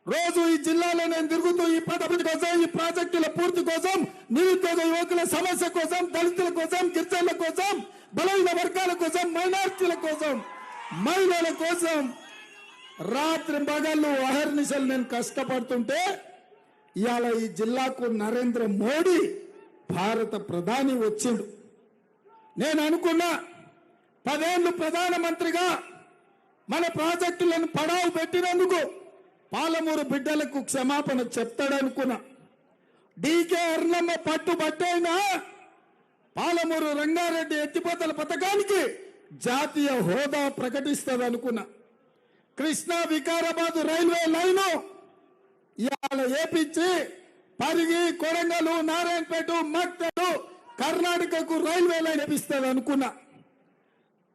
రోజు ఈ జిల్లాలో నేను తిరుగుతూ ఈ పథకం కోసం, ఈ ప్రాజెక్టుల పూర్తి కోసం, నిరుద్యోగ యువకుల సమస్య కోసం, దళితుల కోసం, గిరిజనుల కోసం, బలహీన వర్గాల కోసం, మైనార్టీల కోసం, మహిళల కోసం రాత్రి పగళ్ళు అహర్నిశలు నేను కష్టపడుతుంటే ఇవాళ ఈ జిల్లాకు నరేంద్ర మోడీ భారత ప్రధాని వచ్చిండు. నేను అనుకున్నా 10 ఏళ్ళు ప్రధానమంత్రిగా మన ప్రాజెక్టులను పడావు పెట్టినందుకు పాలమూరు బిడ్డలకు క్షమాపణ చెప్తాడనుకున్నా. డీకే అరుణమ్మ పట్టుబట్టైనా పాలమూరు రంగారెడ్డి ఎత్తిపోతల పథకానికి జాతీయ హోదా ప్రకటిస్తాడనుకున్నా. కృష్ణా వికారాబాద్ రైల్వే లైను ఇవాళ ఏపించి పరిగి, కొడంగల్, నారాయణపేట, మక్తలు కర్ణాటకకు రైల్వే లైన్ వేపిస్తాడు అనుకున్నా.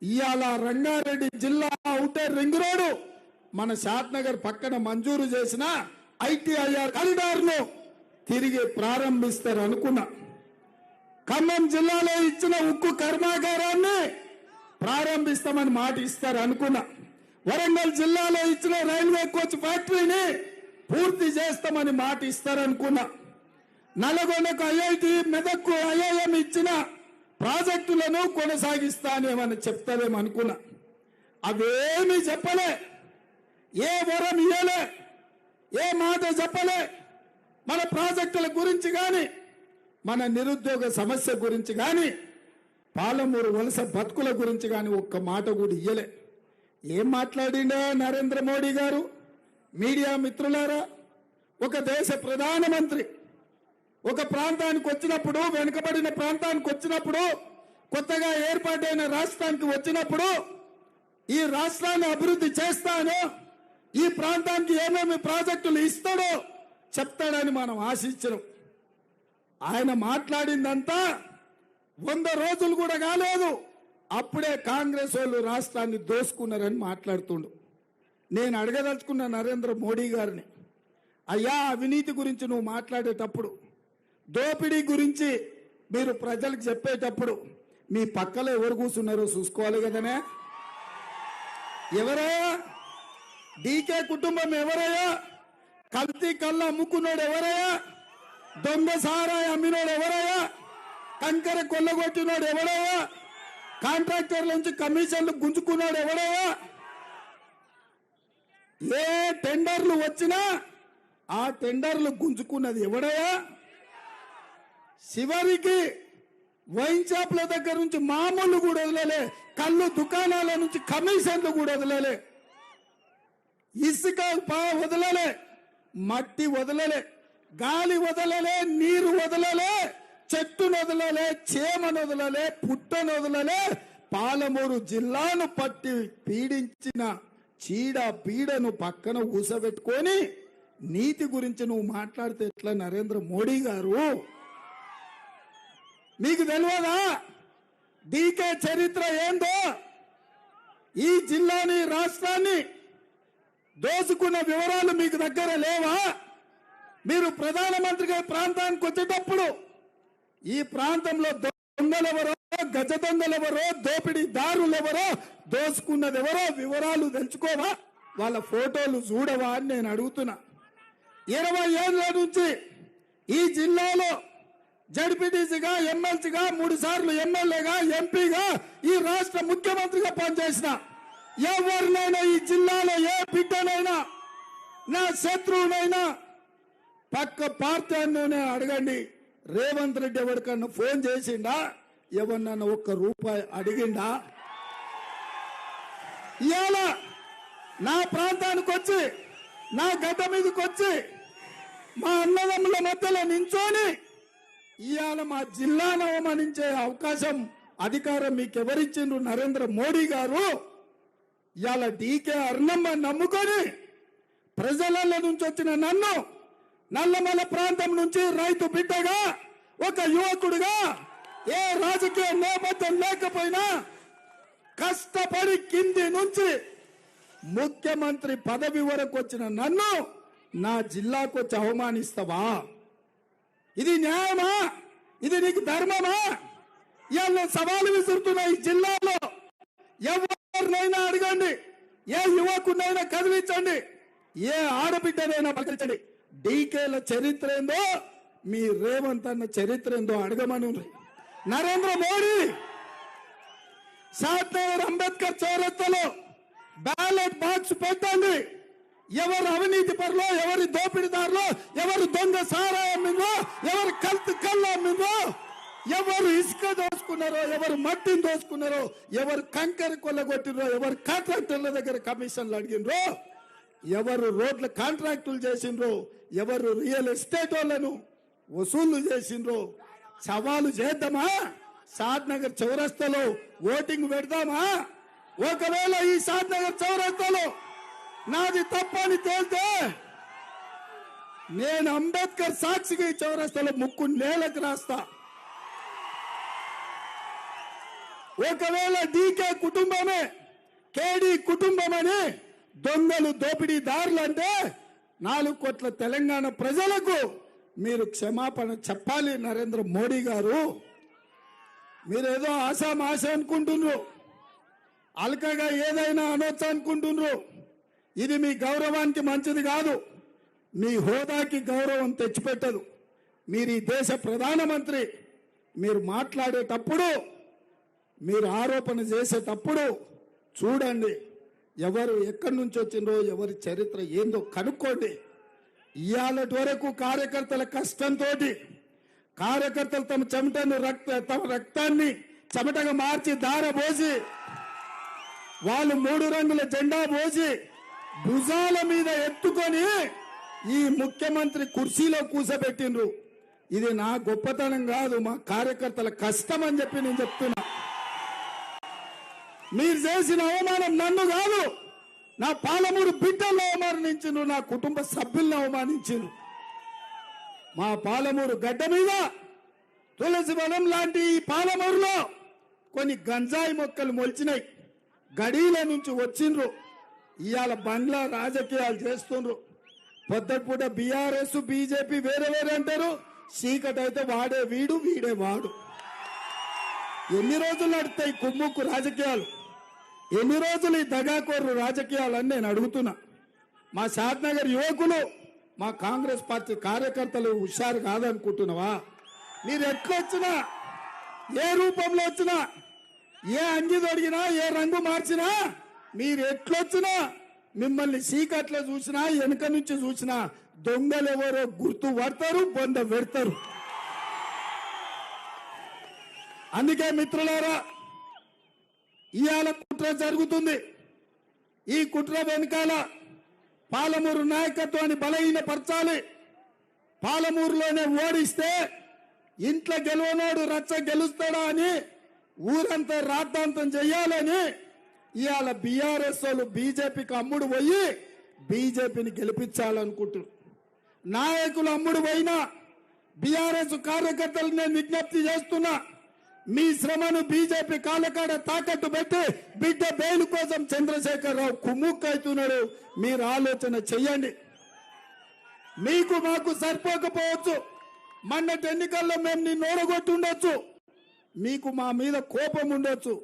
ఇవాళ రంగారెడ్డి జిల్లా ఔటర్ రింగ్ రోడ్డు మన షాద్నగర్ పక్కన మంజూరు చేసిన ITIR కారిడార్ ను తిరిగి ప్రారంభిస్తారు అనుకున్నా. ఖమ్మం జిల్లాలో ఇచ్చిన ఉక్కు కర్మాగారాన్ని ప్రారంభిస్తామని మాట ఇస్తారు అనుకున్నా. వరంగల్ జిల్లాలో ఇచ్చిన రైల్వే కోచ్ ఫ్యాక్టరీని పూర్తి చేస్తామని మాట ఇస్తారనుకున్నా. నల్గొండకు IIT, మెదక్కు IIM ఇచ్చిన ప్రాజెక్టులను కొనసాగిస్తానేమని చెప్తారేమనుకున్నా. అవేమీ చెప్పలే, ఏ వరం ఇయ్యలే, ఏ మాట చెప్పలే. మన ప్రాజెక్టుల గురించి కానీ, మన నిరుద్యోగ సమస్య గురించి కానీ, పాలమూరు వలస బతుకుల గురించి కానీ ఒక్క మాట కూడా ఇయ్యలే. ఏం మాట్లాడిండే నరేంద్ర మోడీ గారు? మీడియా మిత్రులారా, ఒక దేశ ప్రధానమంత్రి ఒక ప్రాంతానికి వచ్చినప్పుడు, వెనుకబడిన ప్రాంతానికి వచ్చినప్పుడు, కొత్తగా ఏర్పాటైన రాష్ట్రానికి వచ్చినప్పుడు ఈ రాష్ట్రాన్ని అభివృద్ధి చేస్తాను, ఈ ప్రాంతానికి ఏమేమి ప్రాజెక్టులు ఇస్తాడో చెప్తాడని మనం ఆశించడం. ఆయన మాట్లాడిందంతా 100 రోజులు కూడా కాలేదు, అప్పుడే కాంగ్రెస్ వాళ్ళు రాష్ట్రాన్ని దోసుకున్నారని మాట్లాడుతుండు. నేను అడగదలుచుకున్న నరేంద్ర మోడీ గారిని, అయ్యా అవినీతి గురించి నువ్వు మాట్లాడేటప్పుడు, దోపిడీ గురించి మీరు ప్రజలకు చెప్పేటప్పుడు మీ పక్కలో ఎవరు కూర్చున్నారో చూసుకోవాలి కదనే. ఎవరయ్యా డీకే కుటుంబం? ఎవరయ్యా కల్తీ కళ్ళ అమ్ముకున్నాడు? ఎవరయ్యా దొంగ సారాయి అమ్మినోడు? ఎవరయ్యా కంకర కొల్లగొట్టినోడు? ఎవరయ్యా కాంట్రాక్టర్ల నుంచి కమిషన్లు గుంజుకున్నాడు? ఎవరయ్యా ఏ టెండర్లు వచ్చినా ఆ టెండర్లు గుంజుకున్నది ఎవడయ్యా? చివరికి వైన్ షాప్ల దగ్గర నుంచి మామూలు కూడా వదలలే, కళ్ళు దుకాణాల నుంచి కమిషన్లు కూడా వదలలే, ఇసుక వదలలే, మట్టి వదలలే, గాలి వదలలే, నీరు వదలలే, చెట్టును వదలలే, చేమను వదలలే, పుట్టను వదలలే. పాలమూరు జిల్లాను పట్టి పీడించిన చీడ పీడను పక్కన ఊసబెట్టుకొని నీతి గురించి నువ్వు మాట్లాడితే ఎట్లా నరేంద్ర మోడీ గారు? మీకు తెలియదా డీకే చరిత్ర ఏందో? ఈ జిల్లాని, రాష్ట్రాన్ని దోచుకున్న వివరాలు మీకు దగ్గర లేవా? మీరు ప్రధానమంత్రిగా ప్రాంతానికి వచ్చేటప్పుడు ఈ ప్రాంతంలో దొంగలెవరో, గజ దొంగలెవరో, దోపిడీదారులెవరో, దోచుకున్నదెవరో వివరాలు తెలుసుకోవా? వాళ్ళ ఫోటోలు చూడవా అని నేను అడుగుతున్నా. 20 ఏళ్ల నుంచి ఈ జిల్లాలో జడ్పీటీసీగా, ఎమ్మెల్సీగా, 3 సార్లు ఎమ్మెల్యేగా, ఎంపీగా, ఈ రాష్ట్ర ముఖ్యమంత్రిగా పనిచేసిన ఎవరినైనా ఈ జిల్లాలో ఏ బిడ్డనైనా, నా శత్రువునైనా, పక్క పార్టీని అడగండి, రేవంత్ రెడ్డి ఎవరికన్నా ఫోన్ చేసిండా? ఎవరినన్నా ₹1 అడిగిండా? ఇవాళ నా ప్రాంతానికి వచ్చి, నా గడ్డ మీదకి వచ్చి, మా అన్నదమ్ముల మధ్యలో నించోని ఇవాళ మా జిల్లాను అవమానించే అవకాశం, అధికారం మీకు ఎవరిచ్చిండ్రు? నరేంద్ర మోడీ గారు. ఇవాళ డీకే అరుణమ్మ నమ్ముకొని ప్రజల నుంచి వచ్చిన నన్ను, నల్లమల ప్రాంతం నుంచి రైతు బిడ్డగా, ఒక యువకుడుగా, ఏ రాజకీయ నేపథ్యం లేకపోయినా కష్టపడి కింది నుంచి ముఖ్యమంత్రి పదవి వరకు వచ్చిన నన్ను నా జిల్లాకు వచ్చి అవమానిస్తావా? ఇది న్యాయమా? ఇది నీకు ధర్మమా? ఇవాళ సవాలు విసురుతున్న ఈ జిల్లాలో ఎవరినైనా అడగండి, ఏ యువకునైనా కదిలించండి, ఏ ఆడబిడ్డనైనా పలకరించండి. డీకేల చరిత్ర ఏందో, మీ రేవంత్ అన్న చరిత్ర ఏందో అడగమని. నరేంద్ర మోడీ షాద్నగర్ అంబేద్కర్ చౌరస్తాలో బ్యాలెట్ బాక్స్ పెట్టండి. ఎవరు అవినీతి పరులో, ఎవరి దోపిడీదారులో, ఎవరు దొంగ సారాయం మీదో, ఎవరు కళ్ళు మీదో, ఎవరు ఇసుక దోచుకున్నారో, ఎవరు మట్టిని దోచుకున్నారో, ఎవరు కంకర కొల్లగొట్టినరో, ఎవరు కాంట్రాక్టర్ల దగ్గర కమిషన్లు అడిగినరో, ఎవరు రోడ్ల కాంట్రాక్టులు చేసిండ్రో, ఎవరు రియల్ ఎస్టేట్ వాళ్ళను వసూళ్లు చేసిండ్రో సవాలు చేద్దామా? షాద్నగర్ చౌరస్తాలో ఓటింగ్ పెడదామా? ఒకవేళ ఈ షాద్నగర్ చౌరస్తాలో నాది తప్పని తేలితే నేను అంబేద్కర్ సాక్షిగా ఈ చౌరస్తాలో ముక్కు నేలకు రాస్తా. ఒకవేళ డీకే కుటుంబమే కేడీ కుటుంబమని దొంగలు దోపిడీదారులు అంటే 4 కోట్ల తెలంగాణ ప్రజలకు మీరు క్షమాపణ చెప్పాలి. నరేంద్ర మోడీ గారు, మీరేదో ఆశామాష అనుకుంటున్నారు, అల్కగా ఏదైనా అనొచ్చు అనుకుంటున్నారు. ఇది మీ గౌరవానికి మంచిది కాదు, మీ హోదాకి గౌరవం తెచ్చిపెట్టదు. మీరు ఈ దేశ ప్రధానమంత్రి, మీరు మాట్లాడేటప్పుడు, మీరు ఆరోపణ చేసేటప్పుడు చూడండి ఎవరు ఎక్కడి నుంచి వచ్చిందో, ఎవరి చరిత్ర ఏందో కనుక్కోండి. ఇవాళటి వరకు కార్యకర్తల కష్టంతో, కార్యకర్తలు తమ రక్తాన్ని చెమటగా మార్చి దారబోసి, వాళ్ళు 3 రంగుల జెండా పోసి భుజాల మీద ఎత్తుకొని ఈ ముఖ్యమంత్రి కుర్చీలో కూసబెట్టిండ్రు. ఇది నా గొప్పతనం కాదు, మా కార్యకర్తల కష్టం అని చెప్పి నేను చెప్తున్నా. మీరు చేసిన అవమానం నన్ను కాదు, నా పాలమూరు బిడ్డలను అవమానించిండ్రు, నా కుటుంబ సభ్యులను అవమానించిండ్రు. మా పాలమూరు గడ్డ మీద తులసి వనం లాంటి ఈ పాలమూరులో కొన్ని గంజాయి మొక్కలు మొలిచినాయి. గడీల నుంచి వచ్చిండ్రు, ఇవాళ బండ్ల రాజకీయాలు చేస్తుండ్రు. పొద్దుపూట బీఆర్ఎస్ బీజేపీ వేరే వేరే అంటారు, చీకటి అయితే వాడే వీడు వీడే వాడు. ఎన్ని రోజులు నడుస్తాయి కుమ్ముక్కు రాజకీయాలు? ఎన్ని రోజులు ఈ దగాకోరు రాజకీయాలు అని నేను అడుగుతున్నా. మా షాద్నగర్ యువకులు, మా కాంగ్రెస్ పార్టీ కార్యకర్తలు హుషారు కాదనుకుంటున్నావా? మీరు ఎట్లొచ్చినా, ఏ రూపంలో వచ్చినా, ఏ అంగి తొడిగినా, ఏ రంగు మార్చినా, మీరు ఎట్లొచ్చినా, మిమ్మల్ని చీకట్లో చూసినా, వెనుక నుంచి చూసినా దొంగలు ఎవరో గుర్తు పడతారు, బొంద పెడతారు. అందుకే మిత్రులారా, ఇవాళ కుట్ర జరుగుతుంది. ఈ కుట్ర వెనకాల పాలమూరు నాయకత్వాన్ని బలహీనపరచాలి. పాలమూరులోనే ఓడిస్తే ఇంట్లో గెలవనోడు రచ్చ గెలుస్తాడా అని ఊరంతా రాద్ధాంతం చెయ్యాలని ఇవాళ బీఆర్ఎస్ వాళ్ళు బీజేపీకి అమ్ముడు పోయి బీజేపీని గెలిపించాలనుకుంటున్నారు. నాయకులు అమ్ముడు పోయినా బీఆర్ఎస్ కార్యకర్తలు నేను విజ్ఞప్తి చేస్తున్నా, మీ శ్రమను బీజేపీ కాళ్ళకాడ తాకట్టు పెట్టి బిడ్డ బెయిల్ కోసం చంద్రశేఖరరావు కుమ్ముక్కైతున్నాడు. మీరు ఆలోచన చెయ్యండి. మీకు మాకు సరిపోకపోవచ్చు, మొన్నటి ఎన్నికల్లో మేము నిన్ను ఓడగొట్టుండొచ్చు, మీకు మా మీద కోపం ఉండొచ్చు,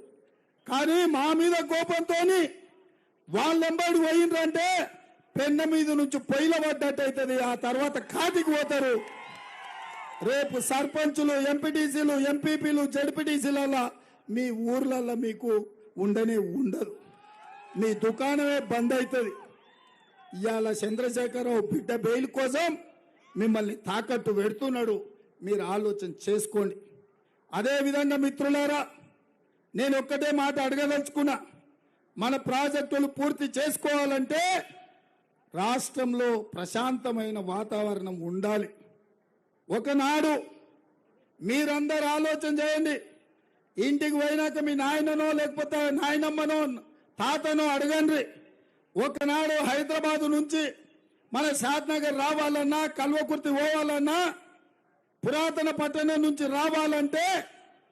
కానీ మా మీద కోపంతో వాళ్ళెంబడి పోయిండ్రంటే పెన్న మీద నుంచి పొయ్యిల పడ్డట్టు అవుతుంది. ఆ తర్వాత కాటికి పోతారు. రేపు సర్పంచులు, ఎంపీటీసీలు, ఎంపీపీలు, జడ్పీటీసీలలో మీ ఊర్లలో మీకు ఉండనే ఉండదు. మీ దుకాణమే బంద్ అవుతుంది. ఇవాళ చంద్రశేఖరరావు బిడ్డ బెయిల్ కోసం మిమ్మల్ని తాకట్టు పెడుతున్నాడు. మీరు ఆలోచన చేసుకోండి. అదేవిధంగా మిత్రులారా, నేను ఒక్కటే మాట అడగదలుచుకున్నా. మన ప్రాజెక్టులు పూర్తి చేసుకోవాలంటే రాష్ట్రంలో ప్రశాంతమైన వాతావరణం ఉండాలి. ఒకనాడు మీరందరూ ఆలోచన చేయండి. ఇంటికి పోయినాక మీ నాయననో లేకపోతే నాయనమ్మనో తాతనో అడగండి. ఒకనాడు హైదరాబాద్ నుంచి మన షాద్నగర్ రావాలన్నా, కల్వకుర్తి పోవాలన్నా, పురాతన పట్టణం నుంచి రావాలంటే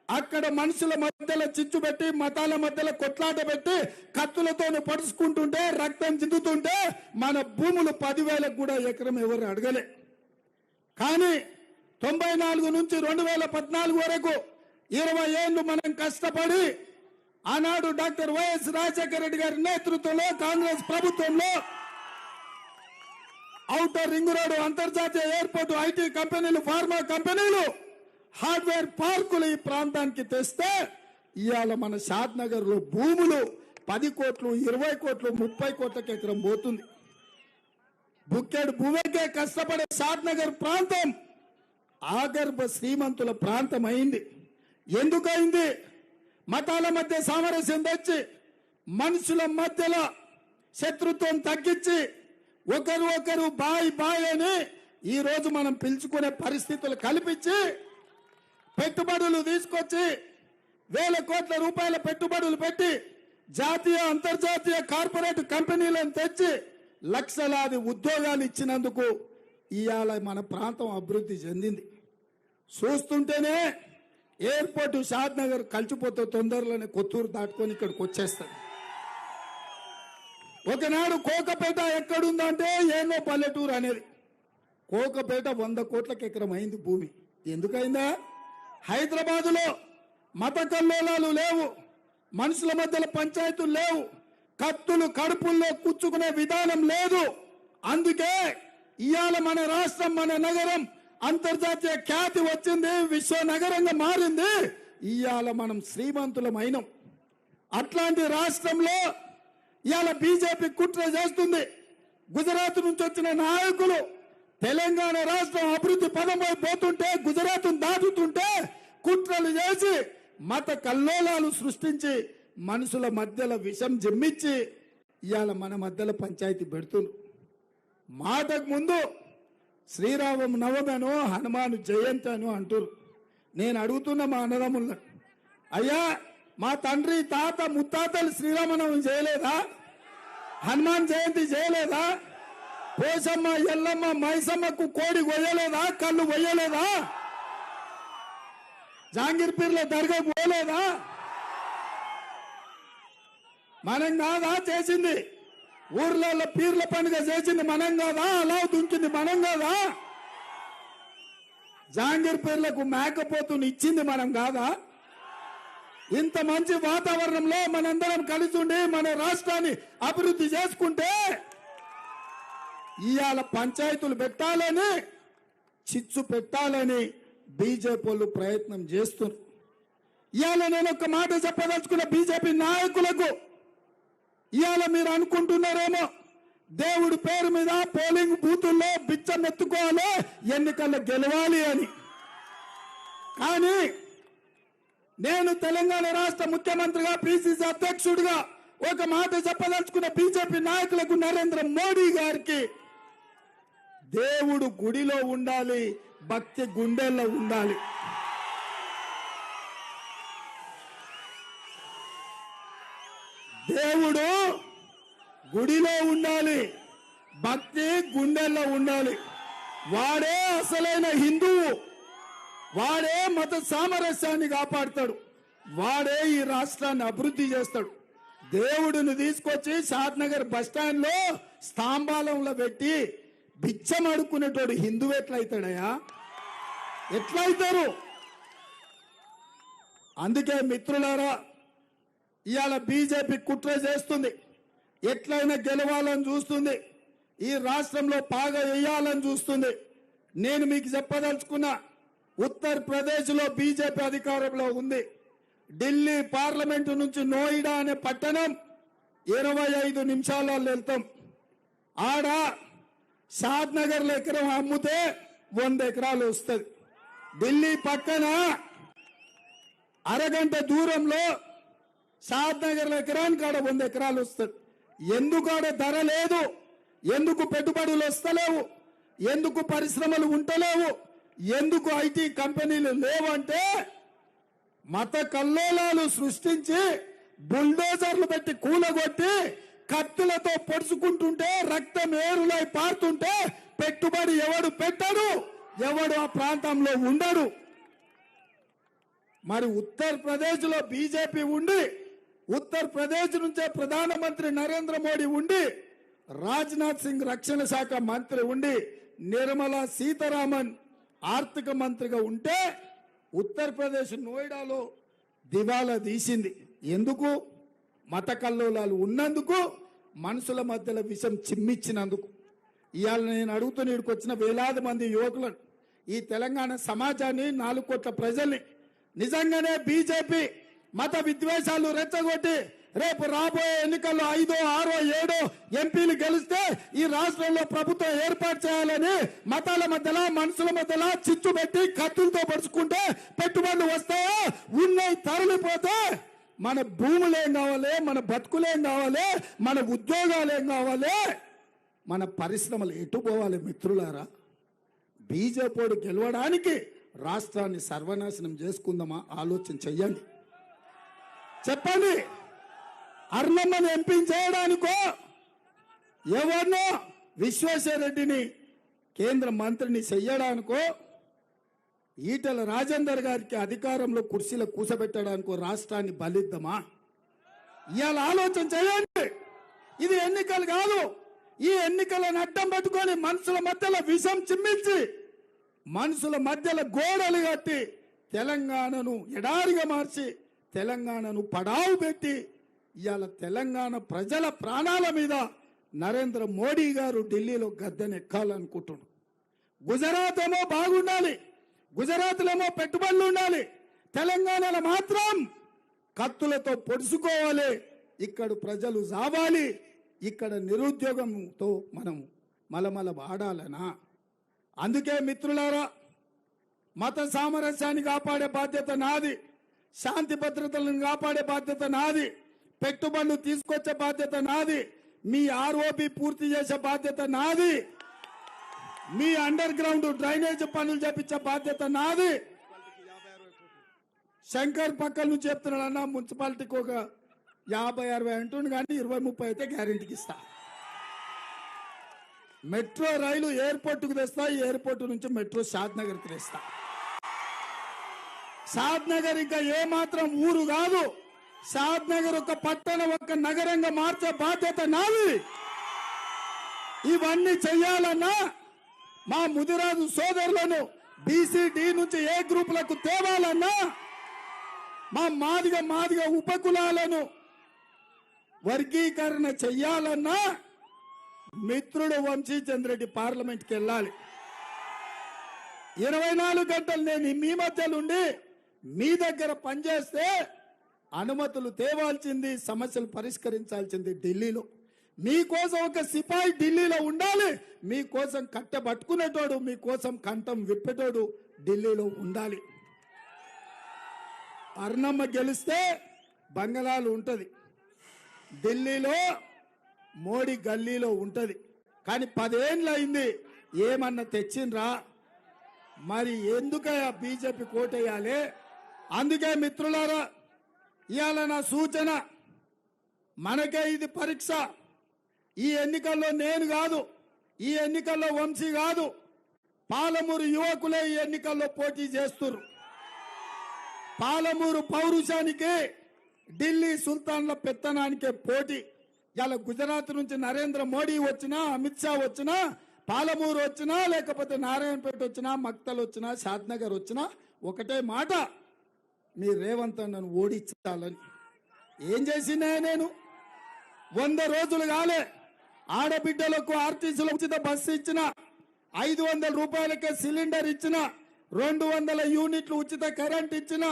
అక్కడ మనుషుల మధ్యలో చిచ్చు పెట్టి, మతాల మధ్యలో కొట్లాట పెట్టి, కత్తులతో పడుచుకుంటుంటే, రక్తం చిందుతుంటే మన భూములు 10,000 కూడా ఎకరం ఎవరు అడగలే. కానీ 94 నుంచి 2014 వరకు 20 ఏళ్లు మనం కష్టపడి ఆనాడు డాక్టర్ వైఎస్ రాజశేఖర రెడ్డి గారి నేతృత్వంలో కాంగ్రెస్ ప్రభుత్వంలో ఔటర్ రింగ్ రోడ్డు, అంతర్జాతీయ ఎయిర్పోర్టు, ఐటీ కంపెనీలు, ఫార్మా కంపెనీలు, హార్డ్వేర్ పార్కులు ఈ ప్రాంతానికి తెస్తే ఇవాళ మన షాద్నగర్ లో భూములు 10 కోట్లు, 20 కోట్లు, 30 కోట్లకి ఎకరం పోతుంది. బుక్కెడు భూమికే కష్టపడే షాద్ నగర్ ప్రాంతం ఆగర్భ శ్రీమంతుల ప్రాంతం అయింది. ఎందుకైంది? మతాల మధ్య సామరస్యం తెచ్చి మనుషుల మధ్యలో శత్రుత్వం తగ్గించి ఒకరు బాయ్ బాయ్ అని ఈ రోజు మనం పిలుచుకునే పరిస్థితులు కల్పించి పెట్టుబడులు తీసుకొచ్చి వేల కోట్ల రూపాయల పెట్టుబడులు పెట్టి జాతీయ అంతర్జాతీయ కార్పొరేట్ కంపెనీలను తెచ్చి లక్షలాది ఉద్యోగాలు ఇచ్చినందుకు ఇవాళ మన ప్రాంతం అభివృద్ధి చెందింది. చూస్తుంటేనే ఎయిర్పోర్ట్ షాద్ నగర్ కలిసిపోతే తొందరలోనే కొత్తూరు దాటుకొని ఇక్కడికి వచ్చేస్తాడు. ఒకనాడు కోకపేట ఎక్కడుందంటే ఏమో పల్లెటూరు అనేది. కోకపేట 100 కోట్లకు ఎకరం అయింది భూమి. ఎందుకైందా? హైదరాబాదులో మత కల్లోలాలు లేవు, మనుషుల మధ్యలో పంచాయతీలు లేవు, కత్తులు కడుపుల్లో కూర్చుకునే విధానం లేదు. అందుకే ఇవాళ మన రాష్ట్రం, మన నగరం అంతర్జాతీయ ఖ్యాతి వచ్చింది, విశ్వ నగరంగా మారింది. ఇవాళ మనం శ్రీమంతులమైనం. అట్లాంటి రాష్ట్రంలో ఇవాళ బీజేపీ కుట్ర చేస్తుంది. గుజరాత్ నుంచి వచ్చిన నాయకులు తెలంగాణ రాష్ట్రం అభివృద్ధి పదంపై పోతుంటే, గుజరాత్ దాటుతుంటే కుట్రలు చేసి మత కల్లోలాలు సృష్టించి మనుషుల మధ్యలో విషం జమ్మించి ఇవాళ మన మధ్యలో పంచాయతీ పెడుతున్నారు. మాటకు ముందు శ్రీరామ నవమి అనో హనుమాను జయంతి అనో అంటారు. నేను అడుగుతున్న మా అన్నదమ్ములను, అయ్యా మా తండ్రి తాత ముత్తాతలు శ్రీరామనవమి చేయలేదా? హనుమాన్ జయంతి చేయలేదా? పోసమ్మ ఎల్లమ్మ మైసమ్మకు కోడి కొయ్యలేదా? కళ్ళు కొయ్యలేదా? జాంగీర్ పీర్ల దర్గా పోలేదా? మనం కాదా చేసింది? ఊర్లలో పీర్ల పండుగ చేసింది మనం కాదా? అలా దుంకింది మనం కాదా? జాంగీర్ పీర్లకు మేకపోతుని ఇచ్చింది మనం కాదా? ఇంత మంచి వాతావరణంలో మనందరం కలిసి ఉండి మన రాష్ట్రాన్ని అభివృద్ధి చేసుకుంటే ఇవాళ పంచాయతీలు పెట్టాలని, చిచ్చు పెట్టాలని బీజేపీ వాళ్ళు ప్రయత్నం చేస్తున్నారు. ఇవాళ నేను ఒక మాట చెప్పదలుచుకున్న బీజేపీ నాయకులకు, ఇవాళ మీరు అనుకుంటున్నారేమో దేవుడి పేరు మీద పోలింగ్ బూతుల్లో బిచ్చం ఎత్తుకోవాలి, ఎన్నికల్లో గెలవాలి అని. కానీ నేను తెలంగాణ రాష్ట్ర ముఖ్యమంత్రిగా, పిసిసి అధ్యక్షుడిగా ఒక మాట చెప్పదలుచుకున్న బీజేపీ నాయకులకు, నరేంద్ర మోడీ గారికి, దేవుడు గుడిలో ఉండాలి, భక్తి గుండెల్లో ఉండాలి. దేవుడు గుడిలో ఉండాలి, భక్తి గుండెల్లో ఉండాలి. వాడే అసలైన హిందువు, వాడే మత సామరస్యాన్ని కాపాడుతాడు, వాడే ఈ రాష్ట్రాన్ని అభివృద్ధి చేస్తాడు. దేవుడిని తీసుకొచ్చి షాద్ నగర్ బస్టాండ్ లో స్తంభాలంలో పెట్టి బిచ్చం అడుక్కునేటోడు హిందువు ఎట్లయితాడయా? ఎట్లయితారు? అందుకే మిత్రులారా, ఇవాళ బీజేపీ కుట్ర చేస్తుంది, ఎట్లయినా గెలవాలని చూస్తుంది, ఈ రాష్ట్రంలో పాగా వేయాలని చూస్తుంది. నేను మీకు చెప్పదలుచుకున్నా, ఉత్తరప్రదేశ్ లో బీజేపీ అధికారంలో ఉంది. ఢిల్లీ పార్లమెంటు నుంచి నోయిడా అనే పట్టణం 25 నిమిషాలలో వెళ్తాం. ఆడ షాద్ నగర్ లో ఎకరం అమ్ముతే 100 ఎకరాలు వస్తుంది. ఢిల్లీ పక్కన అరగంట దూరంలో షాద్ నగర్ లో ఎకరానికి ఆడ 100 ఎకరాలు వస్తుంది. ఎందుకు ఆడ ధర లేదు? ఎందుకు పెట్టుబడులు వస్తలేవు? ఎందుకు పరిశ్రమలు ఉంటలేవు? ఎందుకు ఐటీ కంపెనీలు లేవంటే మత కల్లోలాలు సృష్టించి బుల్డోజర్లు పెట్టి కూలగొట్టి కత్తులతో పొడుచుకుంటుంటే రక్తం ఏరులై పారుతుంటే పెట్టుబడి ఎవడు పెట్టడు, ఎవడు ఆ ప్రాంతంలో ఉండడు. మరి ఉత్తరప్రదేశ్ లో బీజేపీ ఉండి, ఉత్తరప్రదేశ్ నుంచే ప్రధానమంత్రి నరేంద్ర మోడీ ఉండి, రాజ్నాథ్ సింగ్ రక్షణ శాఖ మంత్రి ఉండి, నిర్మలా సీతారామన్ ఆర్థిక మంత్రిగా ఉంటే ఉత్తరప్రదేశ్ నోయిడాలో దివాలా తీసింది. ఎందుకు? మత కల్లోలాలు ఉన్నందుకు, మనుషుల మధ్యలో విషం చిమ్మిచ్చినందుకు. ఇవాళ నేను అడుగుతున్న ఇక్కడికి వచ్చిన వేలాది మంది యువకులను, ఈ తెలంగాణ సమాజాన్ని, 4 కోట్ల ప్రజల్ని నిజంగానే బీజేపీ మత విద్వేషాలు రెచ్చగొట్టి రేపు రాబోయే ఎన్నికల్లో 5, 6, 7 ఎంపీలు గెలిస్తే ఈ రాష్ట్రంలో ప్రభుత్వం ఏర్పాటు చేయాలని మతాల మధ్యలో మనుషుల మధ్యలో చిచ్చు పెట్టి కత్తులతో పడుచుకుంటే పెట్టుబడులు వస్తాయా? ఉన్నాయి తరలిపోతే మన భూములు ఏం కావాలి, మన బతుకులు ఏం కావాలి, మన ఉద్యోగాలు ఏం కావాలి, మన పరిశ్రమలు ఎటు పోవాలి? మిత్రులారా, బీజేపీ గెలవడానికి రాష్ట్రాన్ని సర్వనాశనం చేసుకుందామా? ఆలోచన చెయ్యండి, చెప్పండి. అర్ణమ్మని ఎంపీ చేయడానికో, ఎవరినో విశ్వేశ్వరరెడ్డిని కేంద్ర మంత్రిని చెయ్యడానికో, ఈటల రాజేందర్ గారికి అధికారంలో కుర్చీలో కూసబెట్టడానికో రాష్ట్రాన్ని బలిద్దామా? ఇవాళ ఆలోచన చేయండి. ఇది ఎన్నికలు కాదు. ఈ ఎన్నికలను అడ్డం పెట్టుకొని మనుషుల మధ్యలో విషం చిమ్మించి మనుషుల మధ్యలో గోడలు కట్టి తెలంగాణను ఎడారిగా మార్చి తెలంగాణను పడావు పెట్టి ఇవాళ తెలంగాణ ప్రజల ప్రాణాల మీద నరేంద్ర మోడీ గారు ఢిల్లీలో గద్దెనెక్కాలనుకుంటున్నారు. గుజరాత్ ఏమో బాగుండాలి, గుజరాత్లో ఏమో పెట్టుబడులు ఉండాలి, తెలంగాణలో మాత్రం కత్తులతో పొడుచుకోవాలి, ఇక్కడ ప్రజలు జావాలి, ఇక్కడ నిరుద్యోగంతో మనం మలమల వాడాలనా? అందుకే మిత్రులారా, మత సామరస్యాన్ని కాపాడే బాధ్యత నాది, శాంతి భద్రతలను కాపాడే బాధ్యత నాది, పెట్టుబడులు తీసుకొచ్చే బాధ్యత నాది, మీ ఆర్ఓబి పూర్తి చేసే బాధ్యత నాది, మీ అండర్ గ్రౌండ్ డ్రైనేజ్ పనులు చేపించే బాధ్యత నాది. శంకర్ పక్కల నుంచి చెప్తున్నాడు అన్న, మున్సిపాలిటీకి ఒక 50-60 అంటుండు కానీ 20-30 అయితే గ్యారెంటీకి ఇస్తా. మెట్రో రైలు ఎయిర్పోర్ట్కు తెస్తా, ఎయిర్పోర్ట్ నుంచి మెట్రో షాద్ నగర్ తెస్తా. షాద్ నగర్ ఇంకా ఏమాత్రం ఊరు కాదు, షాద్ నగర్ ఒక పట్టణం, ఒక నగరంగా మార్చే బాధ్యత నాది. ఇవన్నీ చెయ్యాలన్నా మా ముదిరాజు సోదరులను బీసీడీ నుంచి ఏ గ్రూపులకు తేవాలన్నా, మా మాదిగ ఉపకులాలను వర్గీకరణ చెయ్యాలన్నా మిత్రుడు వంశీచంద్రెడ్డి పార్లమెంట్కి వెళ్ళాలి. 24 గంటలు నేను మీ మధ్యలుండి మీ దగ్గర పనిచేస్తే అనుమతులు తేవాల్సింది, సమస్యలు పరిష్కరించాల్సింది ఢిల్లీలో. మీకోసం ఒక సిపాయి ఢిల్లీలో ఉండాలి, మీకోసం కట్టె పట్టుకునేటోడు, మీకోసం కంఠం విప్పేటోడు ఢిల్లీలో ఉండాలి. అర్ణమ్మ గెలిస్తే బంగళాలు ఉంటది, ఢిల్లీలో మోడీ గల్లీలో ఉంటది. కానీ 10 ఏళ్ళు అయింది, ఏమన్నా తెచ్చిండ్రా? మరి ఎందుకయ్యా బీజేపీ కోటేయాలి? అందుకే మిత్రులారా, ఇవాళ నా సూచన, మనకే ఇది పరీక్ష. ఈ ఎన్నికల్లో నేను కాదు, ఈ ఎన్నికల్లో వంశీ కాదు, పాలమూరు యువకులే ఈ ఎన్నికల్లో పోటీ చేస్తున్నారు. పాలమూరు పౌరుషానికి, ఢిల్లీ సుల్తాన్ల పెత్తనానికే పోటీ. ఇలా గుజరాత్ నుంచి నరేంద్ర మోడీ వచ్చినా, అమిత్ షా వచ్చినా, పాలమూరు వచ్చినా, లేకపోతే నారాయణపేట వచ్చినా, మక్తల్ వచ్చినా, షాద్నగర్ వచ్చినా ఒకటే మాట, మీ రేవంత్ అన్నను ఓడించాలని. ఏం చేసినా నేను 100 రోజులు కాలే, ఆడబిడ్డలకు ఆర్టీసీలో ఉచిత బస్సు ఇచ్చిన, 500 రూపాయలకే సిలిండర్ ఇచ్చిన, 200 యూనిట్లు ఉచిత కరెంట్ ఇచ్చిన,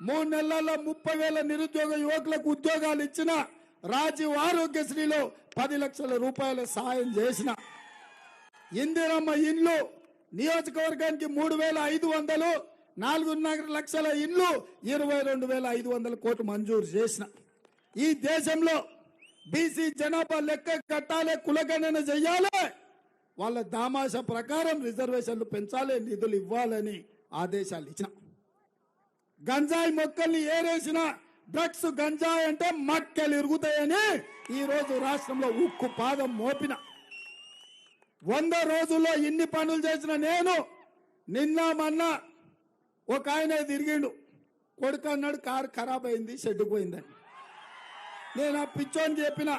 3 నెలల్లో 30,000 నిరుద్యోగ యువకులకు ఉద్యోగాలు ఇచ్చిన, రాజీవ్ ఆరోగ్యశ్రీలో 10 లక్షల రూపాయల సాయం చేసిన, ఇందిరమ్మ ఇండ్లు నియోజకవర్గానికి 3,500, 4.5 లక్షల ఇండ్లు 22,500 కోట్లు మంజూరు చేసిన. ఈ దేశంలో బీసీ జనాభా లెక్క కట్టాలి, కులగణన చెయ్యాలి, వాళ్ళ దామాష ప్రకారం రిజర్వేషన్లు పెంచాలి, నిధులు ఇవ్వాలని ఆదేశాలు ఇచ్చిన. గంజాయి మొక్కల్ని ఏరేసిన, డ్రగ్స్ గంజాయి అంటే మక్కలు ఇరుగుతాయని ఈ రోజు రాష్ట్రంలో ఉక్కు పాదం మోపిన. 100 రోజుల్లో ఇన్ని పనులు చేసిన నేను, నిన్న మొన్న ఒక ఆయన తిరిగిండు, కొడుకు అన్నాడు కారు ఖరాబ్ అయింది, షెడ్డు పోయిందని. నేను ఆ పిచ్చోని చెప్పిన,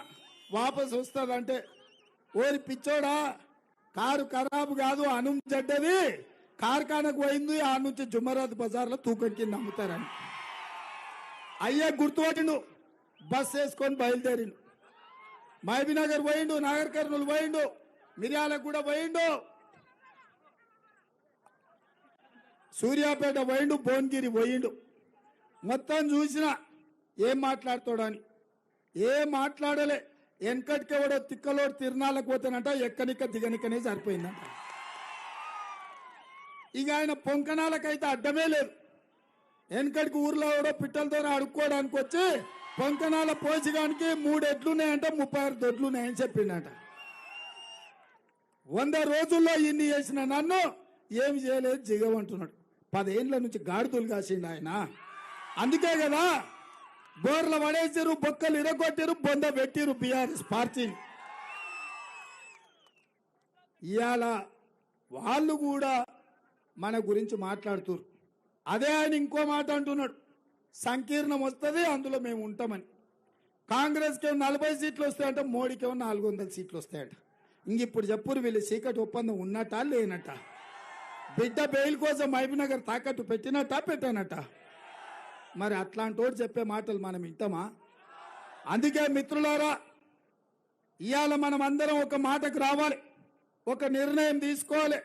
వాపసు వస్తాడంటే, ఓరి పిచ్చోడా, కారు ఖరాబు కాదు, అను చెడ్డది, కార్ఖానకు పోయింది, ఆ నుంచి జుమ్మరాత్ బజార్లో తూకం కింద అమ్ముతారని. అయ్యే గుర్తుపట్టిండు, బస్ వేసుకొని బయలుదేరిండు. మహబీనగర్ పోయిండు, నాగర్ కర్నూలు పోయిండు, మిర్యాలకు కూడా పోయిండు, సూర్యాపేట పోయిండు, భువనగిరి పోయిండు. మొత్తం చూసిన ఏం మాట్లాడుతాడని. ఏం మాట్లాడలే. వెనకటికెవడో తిక్కలోడు తిరునాళ్ళకు పోతానంట, ఎక్కనిక్క దిగనిక్కనే సరిపోయిందంట. ఇక ఆయన పొంకనాలకైతే అడ్డమే లేదు. వెనకటికి ఊర్లో ఎవడో పిట్టలతో అడుక్కోవడానికి వచ్చి పొంకనాల పోసిగానికి 3 ఎడ్లున్నాయంట, 36 దొడ్లున్నాయని చెప్పిండట. 100 రోజుల్లో ఇన్ని చేసిన నన్ను ఏమి చేయలేదు జిగవంటున్నాడు. 10 ఏళ్ల నుంచి గాడిదలు కాసిండు ఆయన. అందుకే కదా బోర్ల పడేసారు, బొక్కలు ఇరగొట్టారు, బొంద పెట్టిరు బీఆర్ఎస్ పార్టీని. ఇవాళ వాళ్ళు కూడా మన గురించి మాట్లాడుతున్నారు. అదే ఆయన ఇంకో మాట అంటున్నాడు, సంకీర్ణం వస్తుంది అందులో మేము ఉంటామని. కాంగ్రెస్కి 40 సీట్లు వస్తాయంట, మోడీకి 400 సీట్లు వస్తాయంట. ఇంక ఇప్పుడు చెప్పురు వీళ్ళు చీకటి ఒప్పందం ఉన్నట్టా లేనట్ట? బిడ్డ బెయిల్ కోసం మహబూబ్నగర్ తాకట్టు పెట్టినట్టా పెట్టానట? మరి అట్లాంటి వాడు చెప్పే మాటలు మనం వింటామా? అందుకే మిత్రులారా, ఇవాళ మనం అందరం ఒక మాటకు రావాలి, ఒక నిర్ణయం తీసుకోవాలి,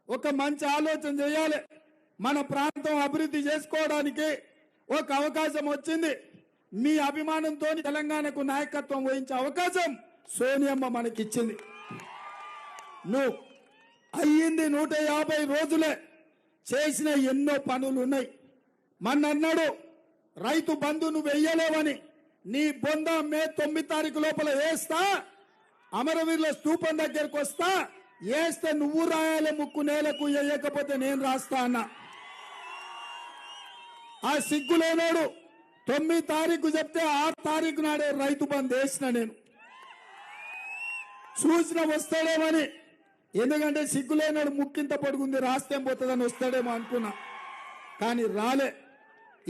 ఒక మంచి ఆలోచన చేయాలి. మన ప్రాంతం అభివృద్ధి చేసుకోవడానికి ఒక అవకాశం వచ్చింది. మీ అభిమానంతో తెలంగాణకు నాయకత్వం వహించే అవకాశం సోనియమ్మ మనకిచ్చింది. నువ్వు అయ్యింది 150 రోజులే, చేసిన ఎన్నో పనులు ఉన్నాయి. మన్నన్నాడు రైతు బంధు నువ్వు వెయ్యలేవని, నీ బొంద మే 9 తారీఖు లోపల వేస్తా, అమరవీరుల స్తూపం దగ్గరకు వస్తా, వేస్తే నువ్వు రాయాలి ముక్కు నేలకు, వేయకపోతే నేను రాస్తా అన్నా. ఆ సిగ్గులేనాడు 9 తారీఖు చెప్తే 6 తారీఖు నాడే రైతు బంధు వేసిన నేను. చూసిన వస్తాడేమని, ఎందుకంటే సిగ్గులేనాడు ముక్కింత పడుకుంది రాస్తేం పోతుందని వస్తాడేమో అనుకున్నా, కానీ రాలే.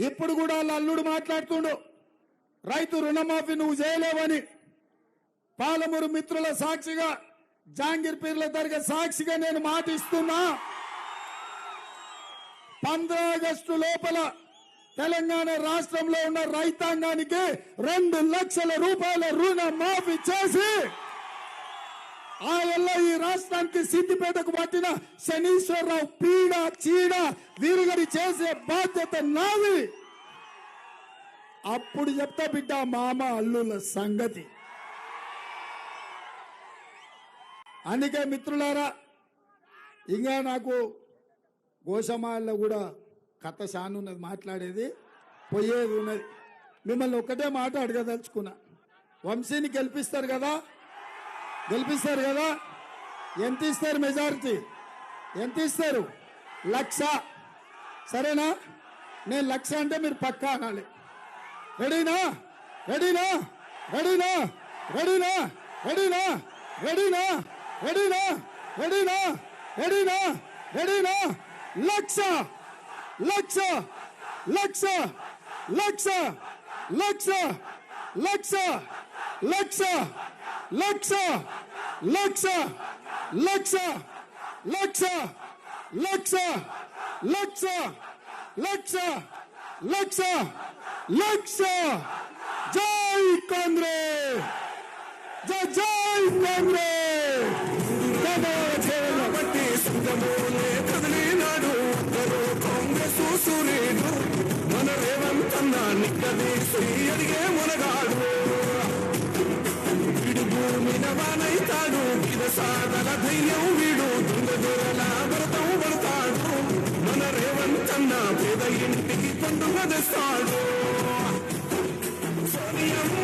ఇప్పుడు కూడా వాళ్ళ అల్లుడు మాట్లాడుతుండు, రైతు రుణమాఫీ నువ్వు చేయలేవని. పాలమూరు మిత్రుల సాక్షిగా, జాంగీర్ పీర్ల దర్గా సాక్షిగా నేను మాట ఇస్తున్నా, 15 ఆగస్టు లోపల తెలంగాణ రాష్ట్రంలో ఉన్న రైతాంగానికి 2 లక్షల రూపాయల రుణమాఫీ చేసి ఆ వల్ల ఈ రాష్ట్రానికి సిద్దిపేటకు పట్టిన శనీశ్వరరావు పీడ చీడ విరుగడి చేసే బాధ్యత నాది. అప్పుడు చెప్తా బిడ్డ మామ అల్లుల సంగతి. అందుకే మిత్రులారా, ఇంకా నాకు గోషమాల్లో కూడా కథ శాన్ ఉన్నది, మాట్లాడేది పోయేది ఉన్నది. మిమ్మల్ని ఒక్కటే మాట అడగదలుచుకున్నా, వంశీని గెలిపిస్తారు కదా, గెలిపిస్తారు కదా, ఎంత ఇస్తారు మెజారిటీ? ఎంత ఇస్తారు? 1,00,000. సరేనా? నేను 1,00,000 అంటే మీరు పక్కా అనాలి. రెడీనా? రెడీనా? రెడీనా? రెడీనా? రెడీనా? రెడీనా? రెడీనా? రెడీనా? రెడీనా? రెడీనా? 1,00,000. 1,00,000. 1,00,000. 1,00,000. 1,00,000. 1,00,000. 1,00,000. 1,00,000. 1,00,000. 1,00,000. 1,00,000. 1,00,000. 1,00,000. 1,00,000. 1,00,000. జై కాంగ్రెస్, జై జై కాంగ్రెస్. బట్టి సంగమోలే కదిలినాడు కాంగ్రెస్ సూర్యుడు, మన రేవంతన్న నిక్కదీసి అడిగే మునగాడు. వీడు భూమిన వానైతాడు, సాదల ధైర్యం వీడు, దొంగ భరతం పడతాడు. మన రేవంతన్న పేద ఇంటికి పండుగ తెస్తాడు. సోనియమ్మ